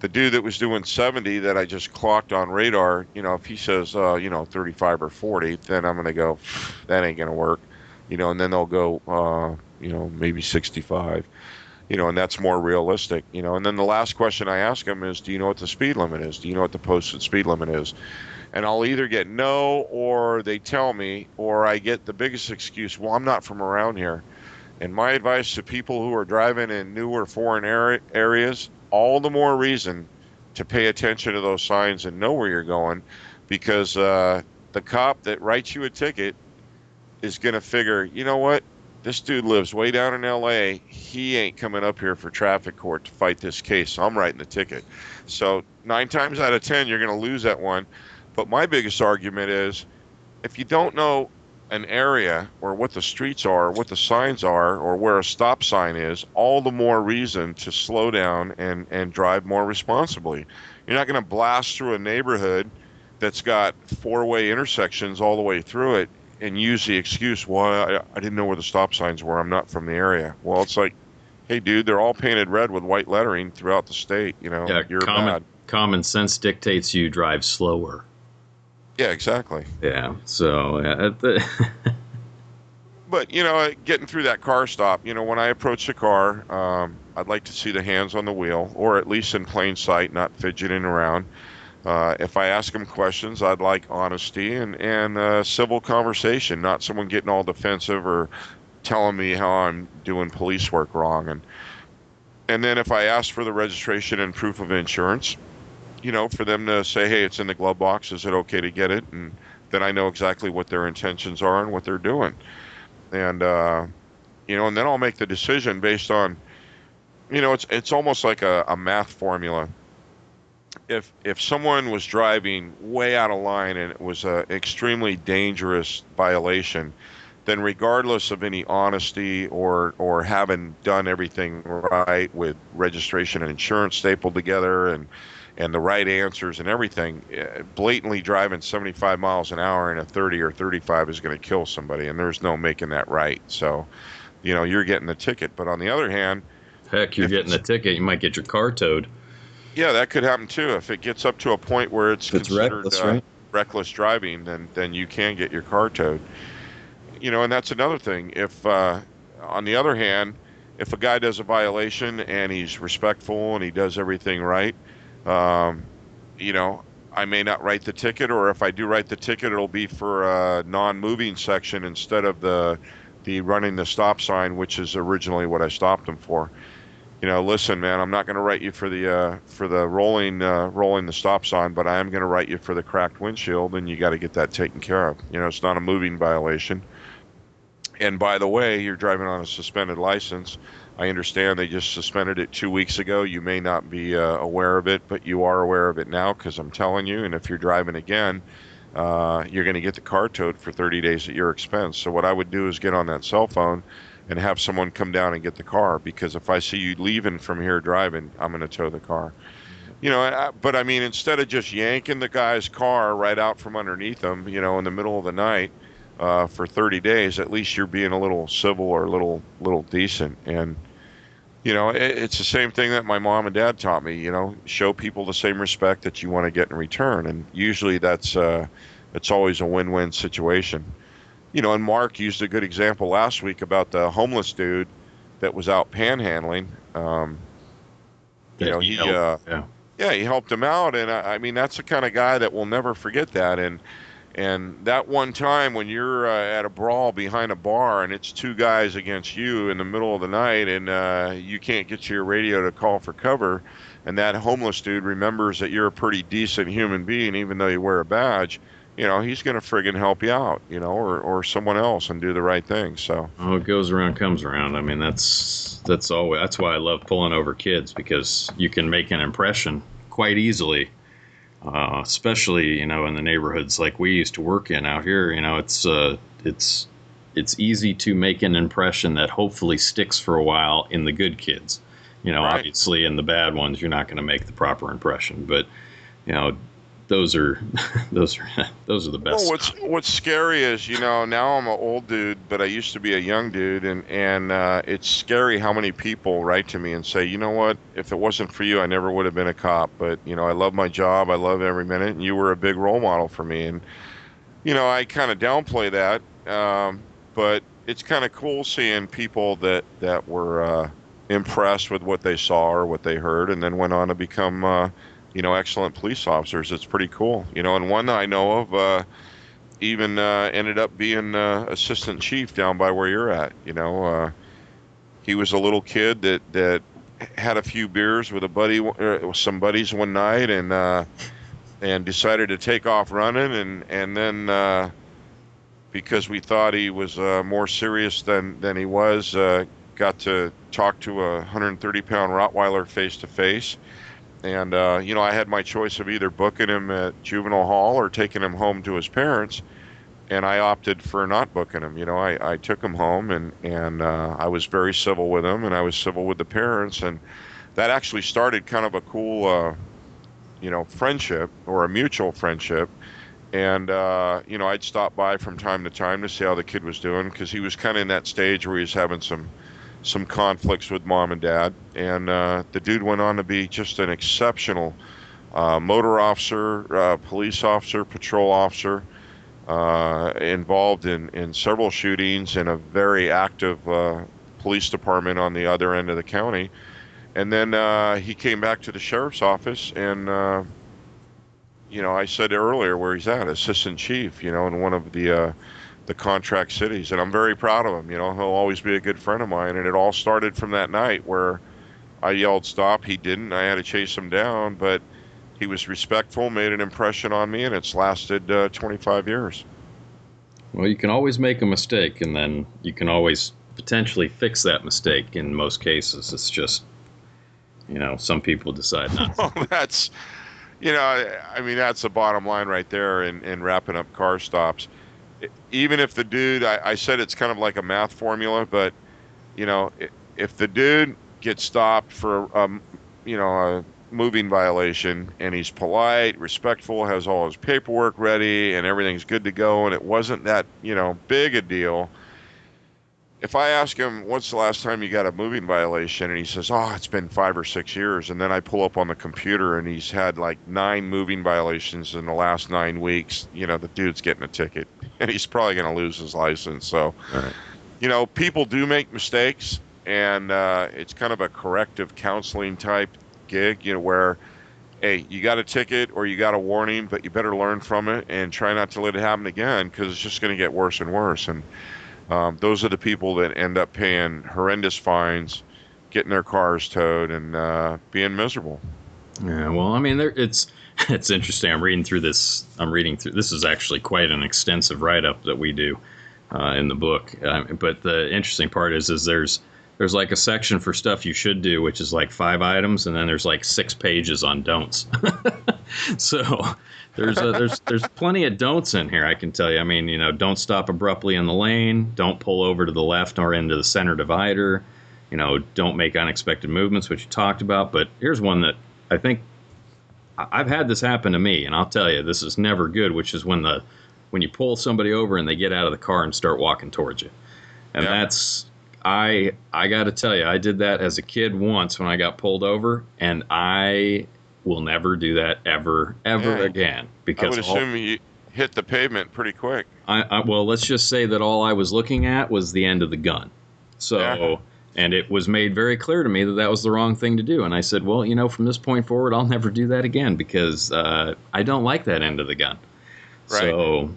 the dude that was doing 70 that I just clocked on radar, if he says, 35 or 40, then I'm going to go, that ain't going to work. And then they'll go, maybe 65. And that's more realistic. And then the last question I ask them is, do you know what the speed limit is? Do you know what the posted speed limit is? And I'll either get no, or they tell me, or I get the biggest excuse, well, I'm not from around here. And my advice to people who are driving in newer foreign areas, all the more reason to pay attention to those signs and know where you're going, because the cop that writes you a ticket is going to figure, you know what? This dude lives way down in LA. He ain't coming up here for traffic court to fight this case, so I'm writing the ticket. So 9 times out of 10, you're going to lose that one. But my biggest argument is, if you don't know an area or what the streets are, or what the signs are, or where a stop sign is, all the more reason to slow down and drive more responsibly. You're not going to blast through a neighborhood that's got four-way intersections all the way through it and use the excuse, well, I didn't know where the stop signs were. I'm not from the area. Well, it's like, hey, dude, they're all painted red with white lettering throughout the state. Yeah, you're bad. common sense dictates you drive slower. Yeah, exactly. Yeah, so But, getting through that car stop, when I approach the car, I'd like to see the hands on the wheel, or at least in plain sight, not fidgeting around. If I ask them questions, I'd like honesty and civil conversation, not someone getting all defensive or telling me how I'm doing police work wrong. And then if I ask for the registration and proof of insurance, for them to say, hey, it's in the glove box, is it okay to get it? And then I know exactly what their intentions are and what they're doing. And, and then I'll make the decision based on, it's almost like a math formula. If someone was driving way out of line and it was an extremely dangerous violation, then regardless of any honesty or having done everything right with registration and insurance stapled together and the right answers and everything, blatantly driving 75 miles an hour in a 30 or 35 is going to kill somebody, and there's no making that right. So, you're getting the ticket. But on the other hand, heck, you're getting a ticket. You might get your car towed. Yeah, that could happen too. If it gets up to a point where it's considered reckless, right? Reckless driving, then you can get your car towed. And that's another thing. If, on the other hand, if a guy does a violation and he's respectful and he does everything right, I may not write the ticket, or if I do write the ticket, it'll be for a non-moving section instead of the running the stop sign, which is originally what I stopped him for. Listen, man, I'm not going to write you for the rolling the stop sign, but I am going to write you for the cracked windshield, and you got to get that taken care of. It's not a moving violation. And by the way, you're driving on a suspended license. I understand they just suspended it 2 weeks ago. You may not be aware of it, but you are aware of it now because I'm telling you. And if you're driving again, you're going to get the car towed for 30 days at your expense. So what I would do is get on that cell phone and have someone come down and get the car, because if I see you leaving from here driving, I'm going to tow the car. But I mean, instead of just yanking the guy's car right out from underneath him, in the middle of the night for 30 days, at least you're being a little civil or a little decent. And, it's the same thing that my mom and dad taught me, show people the same respect that you want to get in return. And usually it's always a win-win situation. And Mark used a good example last week about the homeless dude that was out panhandling. He helped him out, and I mean, that's the kind of guy that will never forget that. And that one time when you're at a brawl behind a bar and it's two guys against you in the middle of the night, and you can't get to your radio to call for cover, and that homeless dude remembers that you're a pretty decent human being, even though you wear a badge. He's going to friggin' help you out, or someone else, and do the right thing. So, what goes around comes around. I mean, that's why I love pulling over kids, because you can make an impression quite easily, especially, in the neighborhoods like we used to work in out here. It's easy to make an impression that hopefully sticks for a while in the good kids. Right. Obviously in the bad ones, you're not going to make the proper impression, but, those are the best. Well, what's scary is, now I'm an old dude, but I used to be a young dude, and it's scary how many people write to me and say, you know what, if it wasn't for you, I never would have been a cop, but I love my job, I love every minute, and you were a big role model for me. And I kind of downplay that, but it's kind of cool seeing people that were impressed with what they saw or what they heard, and then went on to become, excellent police officers. It's pretty cool, and one that I know of even ended up being assistant chief down by where you're at. He was a little kid that had a few beers with some buddies one night, and decided to take off running, and then because we thought he was more serious than he was, got to talk to a 130-pound Rottweiler face to face. And I had my choice of either booking him at juvenile hall or taking him home to his parents, and I opted for not booking him. I took him home, and I was very civil with him, and I was civil with the parents, and that actually started kind of a cool friendship, or a mutual friendship. And I'd stop by from time to time to see how the kid was doing, because he was kind of in that stage where he was having some conflicts with mom and dad. And the dude went on to be just an exceptional motor officer, police officer, patrol officer, involved in several shootings, in a very active police department on the other end of the county. And then he came back to the sheriff's office, and I said earlier where he's at, assistant chief, in one of the contract cities. And I'm very proud of him. He'll always be a good friend of mine. And it all started from that night where I yelled stop. He didn't. I had to chase him down, but he was respectful, made an impression on me, and it's lasted 25 years. Well, you can always make a mistake, and then you can always potentially fix that mistake. In most cases, it's just, some people decide not to. Well, that's, that's the bottom line right there in wrapping up car stops. Even if the dude, I said it's kind of like a math formula, but, if the dude gets stopped for, a moving violation, and he's polite, respectful, has all his paperwork ready, and everything's good to go, and it wasn't that, big a deal. If I ask him, what's the last time you got a moving violation? And he says, it's been 5 or 6 years. And then I pull up on the computer, and he's had like 9 moving violations in the last 9 weeks. The dude's getting a ticket, and he's probably going to lose his license. So, right. People do make mistakes, and it's kind of a corrective counseling type gig, where, hey, you got a ticket or you got a warning, but you better learn from it and try not to let it happen again, because it's just going to get worse and worse. And those are the people that end up paying horrendous fines, getting their cars towed, and being miserable. Yeah, well, it's interesting. I'm reading through this. This is actually quite an extensive write-up that we do in the book. But the interesting part is there's like a section for stuff you should do, which is like 5 items, and then there's like 6 pages on don'ts. So there's plenty of don'ts in here, I can tell you. Don't stop abruptly in the lane, don't pull over to the left or into the center divider, don't make unexpected movements, which you talked about. But here's one that I think I've had this happen to me, and I'll tell you, this is never good, which is when you pull somebody over and they get out of the car and start walking towards you. And that's, I got to tell you, I did that as a kid once when I got pulled over, and I will never do that ever again. Because I would assume you hit the pavement pretty quick. Well, let's just say that all I was looking at was the end of the gun. So, and it was made very clear to me that was the wrong thing to do. And I said, well, from this point forward, I'll never do that again, because I don't like that end of the gun. Right. So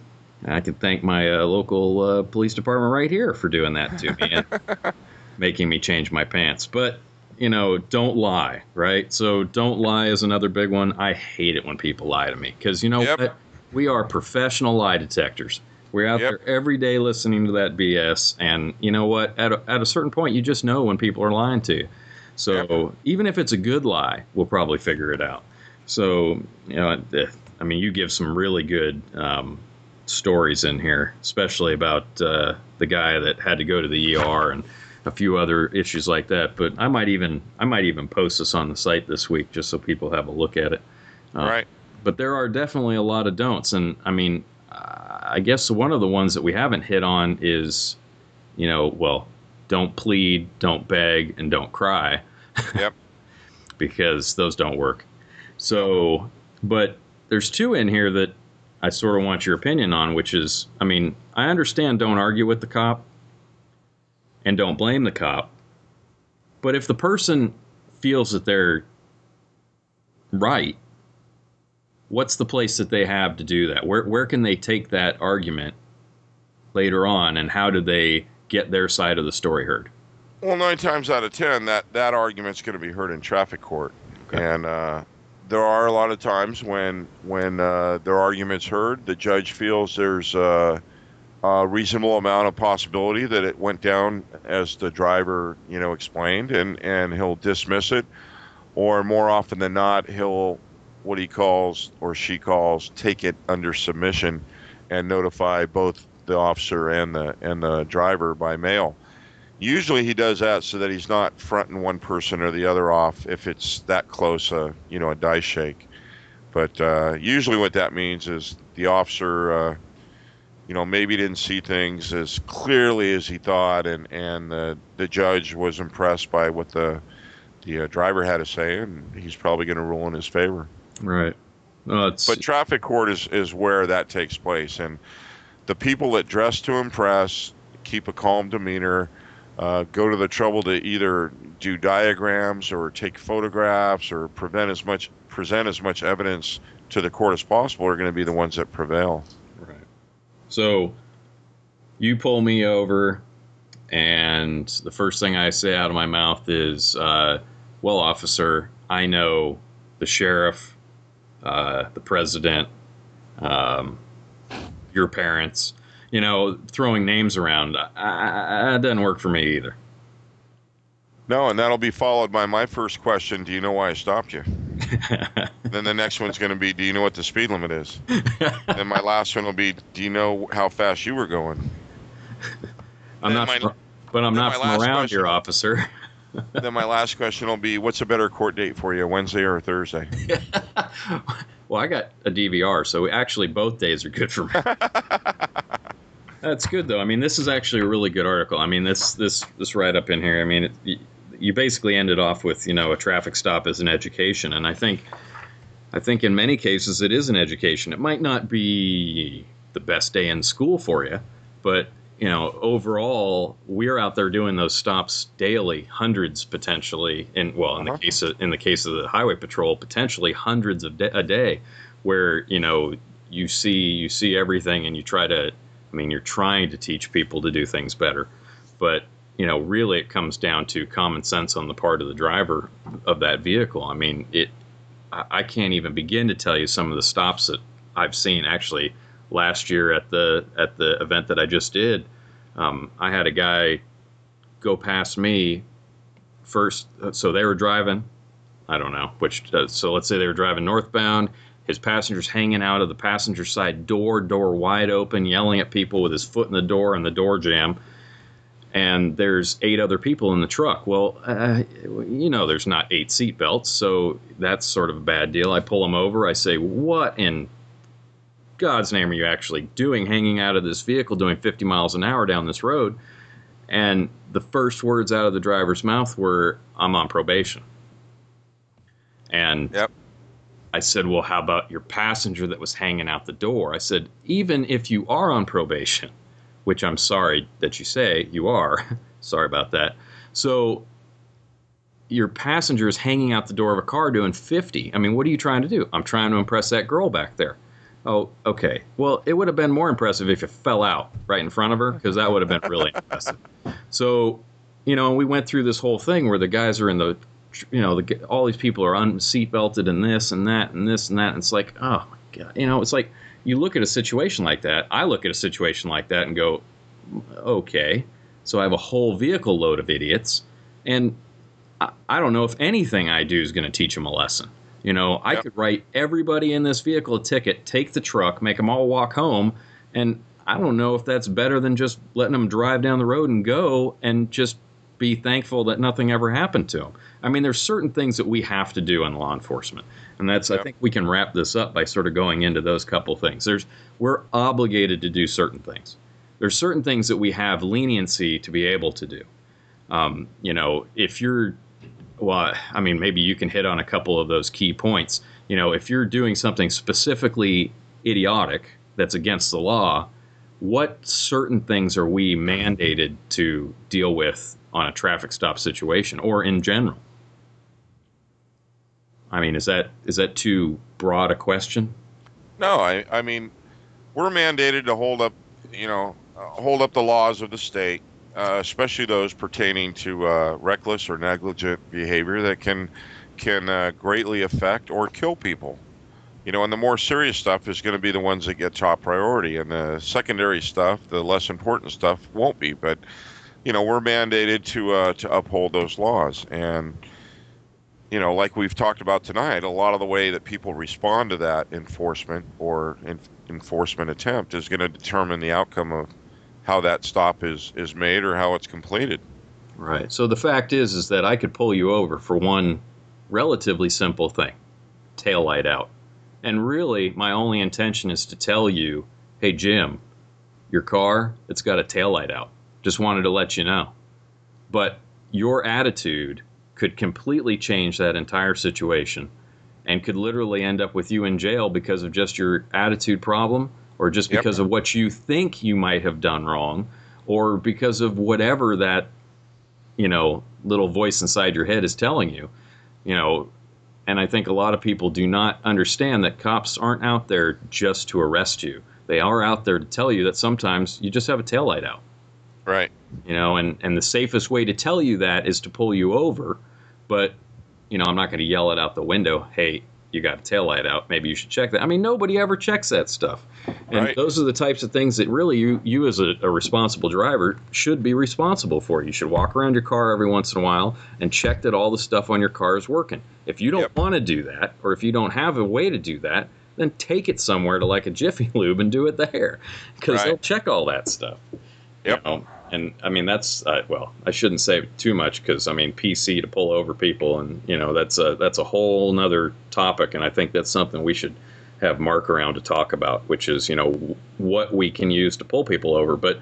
I can thank my local police department right here for doing that to me and making me change my pants. But, don't lie, right? So don't lie is another big one. I hate it when people lie to me, because what? We are professional lie detectors. We're out there every day listening to that BS. And you know what? At a certain point, you just know when people are lying to you. So even if it's a good lie, we'll probably figure it out. So, you give some really good stories in here, especially about the guy that had to go to the ER and a few other issues like that. But I might even post this on the site this week just so people have a look at it. Right. But there are definitely a lot of don'ts, and I guess one of the ones that we haven't hit on is, don't plead, don't beg, and don't cry. Yep. Because those don't work. So, but there's 2 in here that I sort of want your opinion on, which is, I understand don't argue with the cop and don't blame the cop, But if the person feels that they're right, what's the place that they have to do that? Where can they take that argument later on, and how do they get their side of the story heard? Well, 9 times out of 10, that argument's going to be heard in traffic court. Okay. And there are a lot of times when their argument's heard, the judge feels there's a reasonable amount of possibility that it went down as the driver, explained, and he'll dismiss it. Or more often than not, he'll, what he calls or she calls, take it under submission and notify both the officer and the driver by mail. Usually he does that so that he's not fronting one person or the other off if it's that close, a dice shake. But usually what that means is the officer, maybe didn't see things as clearly as he thought, and the judge was impressed by what the driver had to say, and he's probably going to rule in his favor. Right. But traffic court is where that takes place, and the people that dress to impress, keep a calm demeanor, go to the trouble to either do diagrams or take photographs or present as much evidence to the court as possible are going to be the ones that prevail. Right. So you pull me over, and the first thing I say out of my mouth is, well, officer, I know the sheriff, the president, your parents, throwing names around. That doesn't work for me either. No, and that'll be followed by my first question: do you know why I stopped you? Then the next one's going to be, do you know what the speed limit is? Then my last one will be, do you know how fast you were going? I'm not from around here, officer. Then my last question will be, what's a better court date for you, Wednesday or Thursday? Well, I got a DVR, so actually both days are good for me. That's good, though. I mean, this is actually a really good article. I mean, this right up in here. I mean, you basically ended off with, a traffic stop as an education, and I think in many cases it is an education. It might not be the best day in school for you, but overall, we're out there doing those stops daily, hundreds potentially. In the case of the highway patrol, potentially hundreds a day, where you see everything, and you're trying to teach people to do things better, but really it comes down to common sense on the part of the driver of that vehicle. I mean, I can't even begin to tell you some of the stops that I've seen. Actually, last year at the event that I just did, I had a guy go past me first. So they were driving, I don't know which. So let's say they were driving northbound. His passenger's hanging out of the passenger side door wide open, yelling at people with his foot in the door and the door jamb. And there's 8 other people in the truck. Well, there's not 8 seat belts, so that's sort of a bad deal. I pull him over. I say, what in God's name are you actually doing, hanging out of this vehicle doing 50 miles an hour down this road? And the first words out of the driver's mouth were, I'm on probation. And yep. I said, well, how about your passenger that was hanging out the door? I said, even if you are on probation, which I'm sorry that you say you are, sorry about that. So your passenger is hanging out the door of a car doing 50. I mean, what are you trying to do? I'm trying to impress that girl back there. Oh, okay. Well, it would have been more impressive if it fell out right in front of her, because that would have been really impressive. So, we went through this whole thing where the guys are in the, all these people are unseat belted and this and that and this and that. And it's like, oh my God. It's like you look at a situation like that. I look at a situation like that and go, okay, so I have a whole vehicle load of idiots. And I don't know if anything I do is going to teach them a lesson. I could write everybody in this vehicle a ticket, take the truck, make them all walk home, and I don't know if that's better than just letting them drive down the road and go and just be thankful that nothing ever happened to them. I mean, there's certain things that we have to do in law enforcement, and I think we can wrap this up by sort of going into those couple things. We're obligated to do certain things. There's certain things that we have leniency to be able to do. If you're maybe you can hit on a couple of those key points. If you're doing something specifically idiotic that's against the law, what certain things are we mandated to deal with on a traffic stop situation or in general. I mean, is that too broad a question? No, I mean, we're mandated to hold up the laws of the state, especially those pertaining to reckless or negligent behavior that can greatly affect or kill people. And the more serious stuff is going to be the ones that get top priority, and the secondary stuff, the less important stuff, won't be. But we're mandated to uphold those laws, and like we've talked about tonight, a lot of the way that people respond to that enforcement or enforcement attempt is going to determine the outcome of how that stop is made or how it's completed. Right. So the fact is that I could pull you over for one relatively simple thing, taillight out. And really, my only intention is to tell you, hey, Jim, your car, it's got a taillight out. Just wanted to let you know. But your attitude could completely change that entire situation and could literally end up with you in jail because of just your attitude problem, or just because of what you think you might have done wrong, or because of whatever that, little voice inside your head is telling you. And I think a lot of people do not understand that cops aren't out there just to arrest you. They are out there to tell you that sometimes you just have a taillight out. Right. And the safest way to tell you that is to pull you over. But, I'm not going to yell it out the window, hey, you got a taillight out, maybe you should check that. I mean, nobody ever checks that stuff. And those are the types of things that really you as a responsible driver should be responsible for. You should walk around your car every once in a while and check that all the stuff on your car is working. If you don't want to do that, or if you don't have a way to do that, then take it somewhere to like a Jiffy Lube and do it there, because they'll check all that stuff. Yep. And I mean, that's, I shouldn't say too much, because I mean, PC to pull over people, and that's a whole nother topic. And I think that's something we should have Mark around to talk about, which is, what we can use to pull people over. But,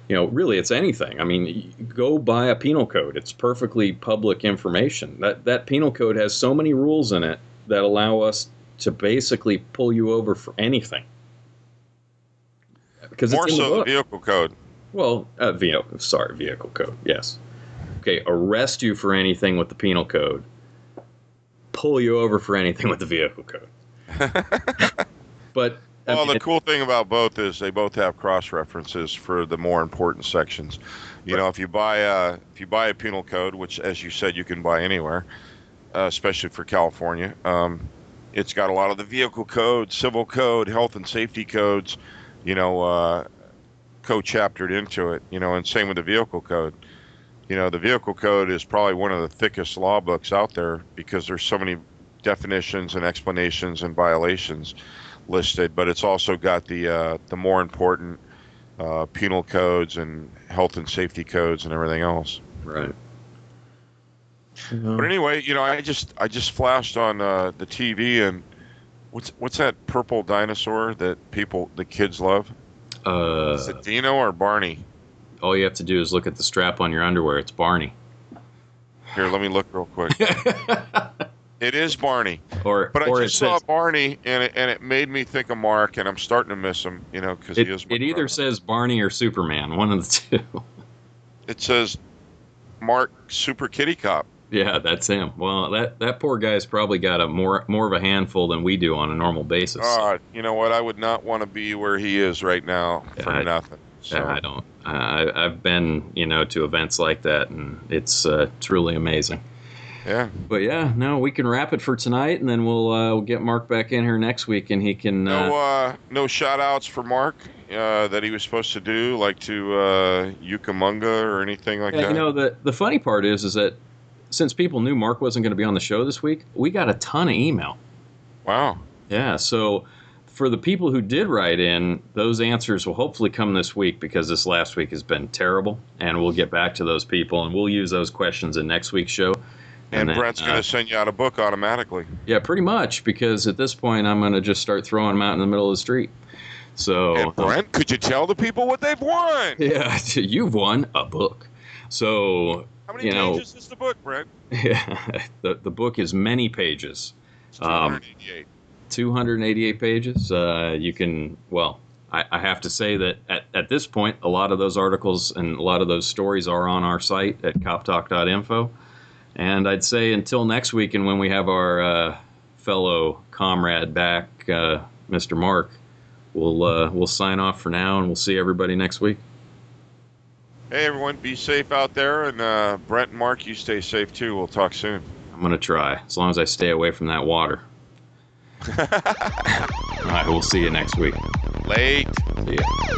really it's anything. I mean, go buy a penal code. It's perfectly public information. That penal code has so many rules in it that allow us to basically pull you over for anything. Because more it's in the so book. the vehicle code. Well, vehicle code, yes. Okay, arrest you for anything with the penal code. Pull you over for anything with the vehicle code. But the cool thing about both is they both have cross references for the more important sections. If you buy a penal code, which, as you said, you can buy anywhere, especially for California, it's got a lot of the vehicle code, civil code, health and safety codes, co-chaptered into it, and same with the vehicle code. The vehicle code is probably one of the thickest law books out there, because there's so many definitions and explanations and violations listed, but it's also got the more important penal codes and health and safety codes and everything else. Right. But anyway, I just flashed on the TV, and what's that purple dinosaur that the kids love? Is it Dino or Barney? All you have to do is look at the strap on your underwear. It's Barney. Here, let me look real quick. It is Barney. But I just saw Barney, and it made me think of Mark, and I'm starting to miss him, because he is my It either brother. says Barney or Superman, one of the two. It says Mark Super Kitty Cop. Yeah, that's him. Well, that poor guy's probably got a more of a handful than we do on a normal basis. You know what? I would not want to be where he is right now for nothing. So. I don't. I've been, to events like that, and it's truly amazing. Yeah. But yeah, no, we can wrap it for tonight, and then we'll get Mark back in here next week, and he can. No shout outs for Mark that he was supposed to do, like to Yucamunga or anything like that. The funny part is that since people knew Mark wasn't going to be on the show this week, we got a ton of email. Wow. Yeah, so for the people who did write in, those answers will hopefully come this week, because this last week has been terrible, and we'll get back to those people, and we'll use those questions in next week's show. And then, Brent's going to send you out a book automatically. Yeah, pretty much, because at this point I'm going to just start throwing them out in the middle of the street. So, and Brent, could you tell the people what they've won? Yeah, you've won a book. So, how many pages is the book, Brent? Yeah, the book is many pages. It's 288. 288 pages. You can, I have to say that at this point, a lot of those articles and a lot of those stories are on our site at coptalk.info. And I'd say until next week, and when we have our fellow comrade back, Mr. Mark, we'll sign off for now, and we'll see everybody next week. Hey, everyone, be safe out there. And Brent and Mark, you stay safe, too. We'll talk soon. I'm going to try, as long as I stay away from that water. All right, we'll see you next week. Late. See ya.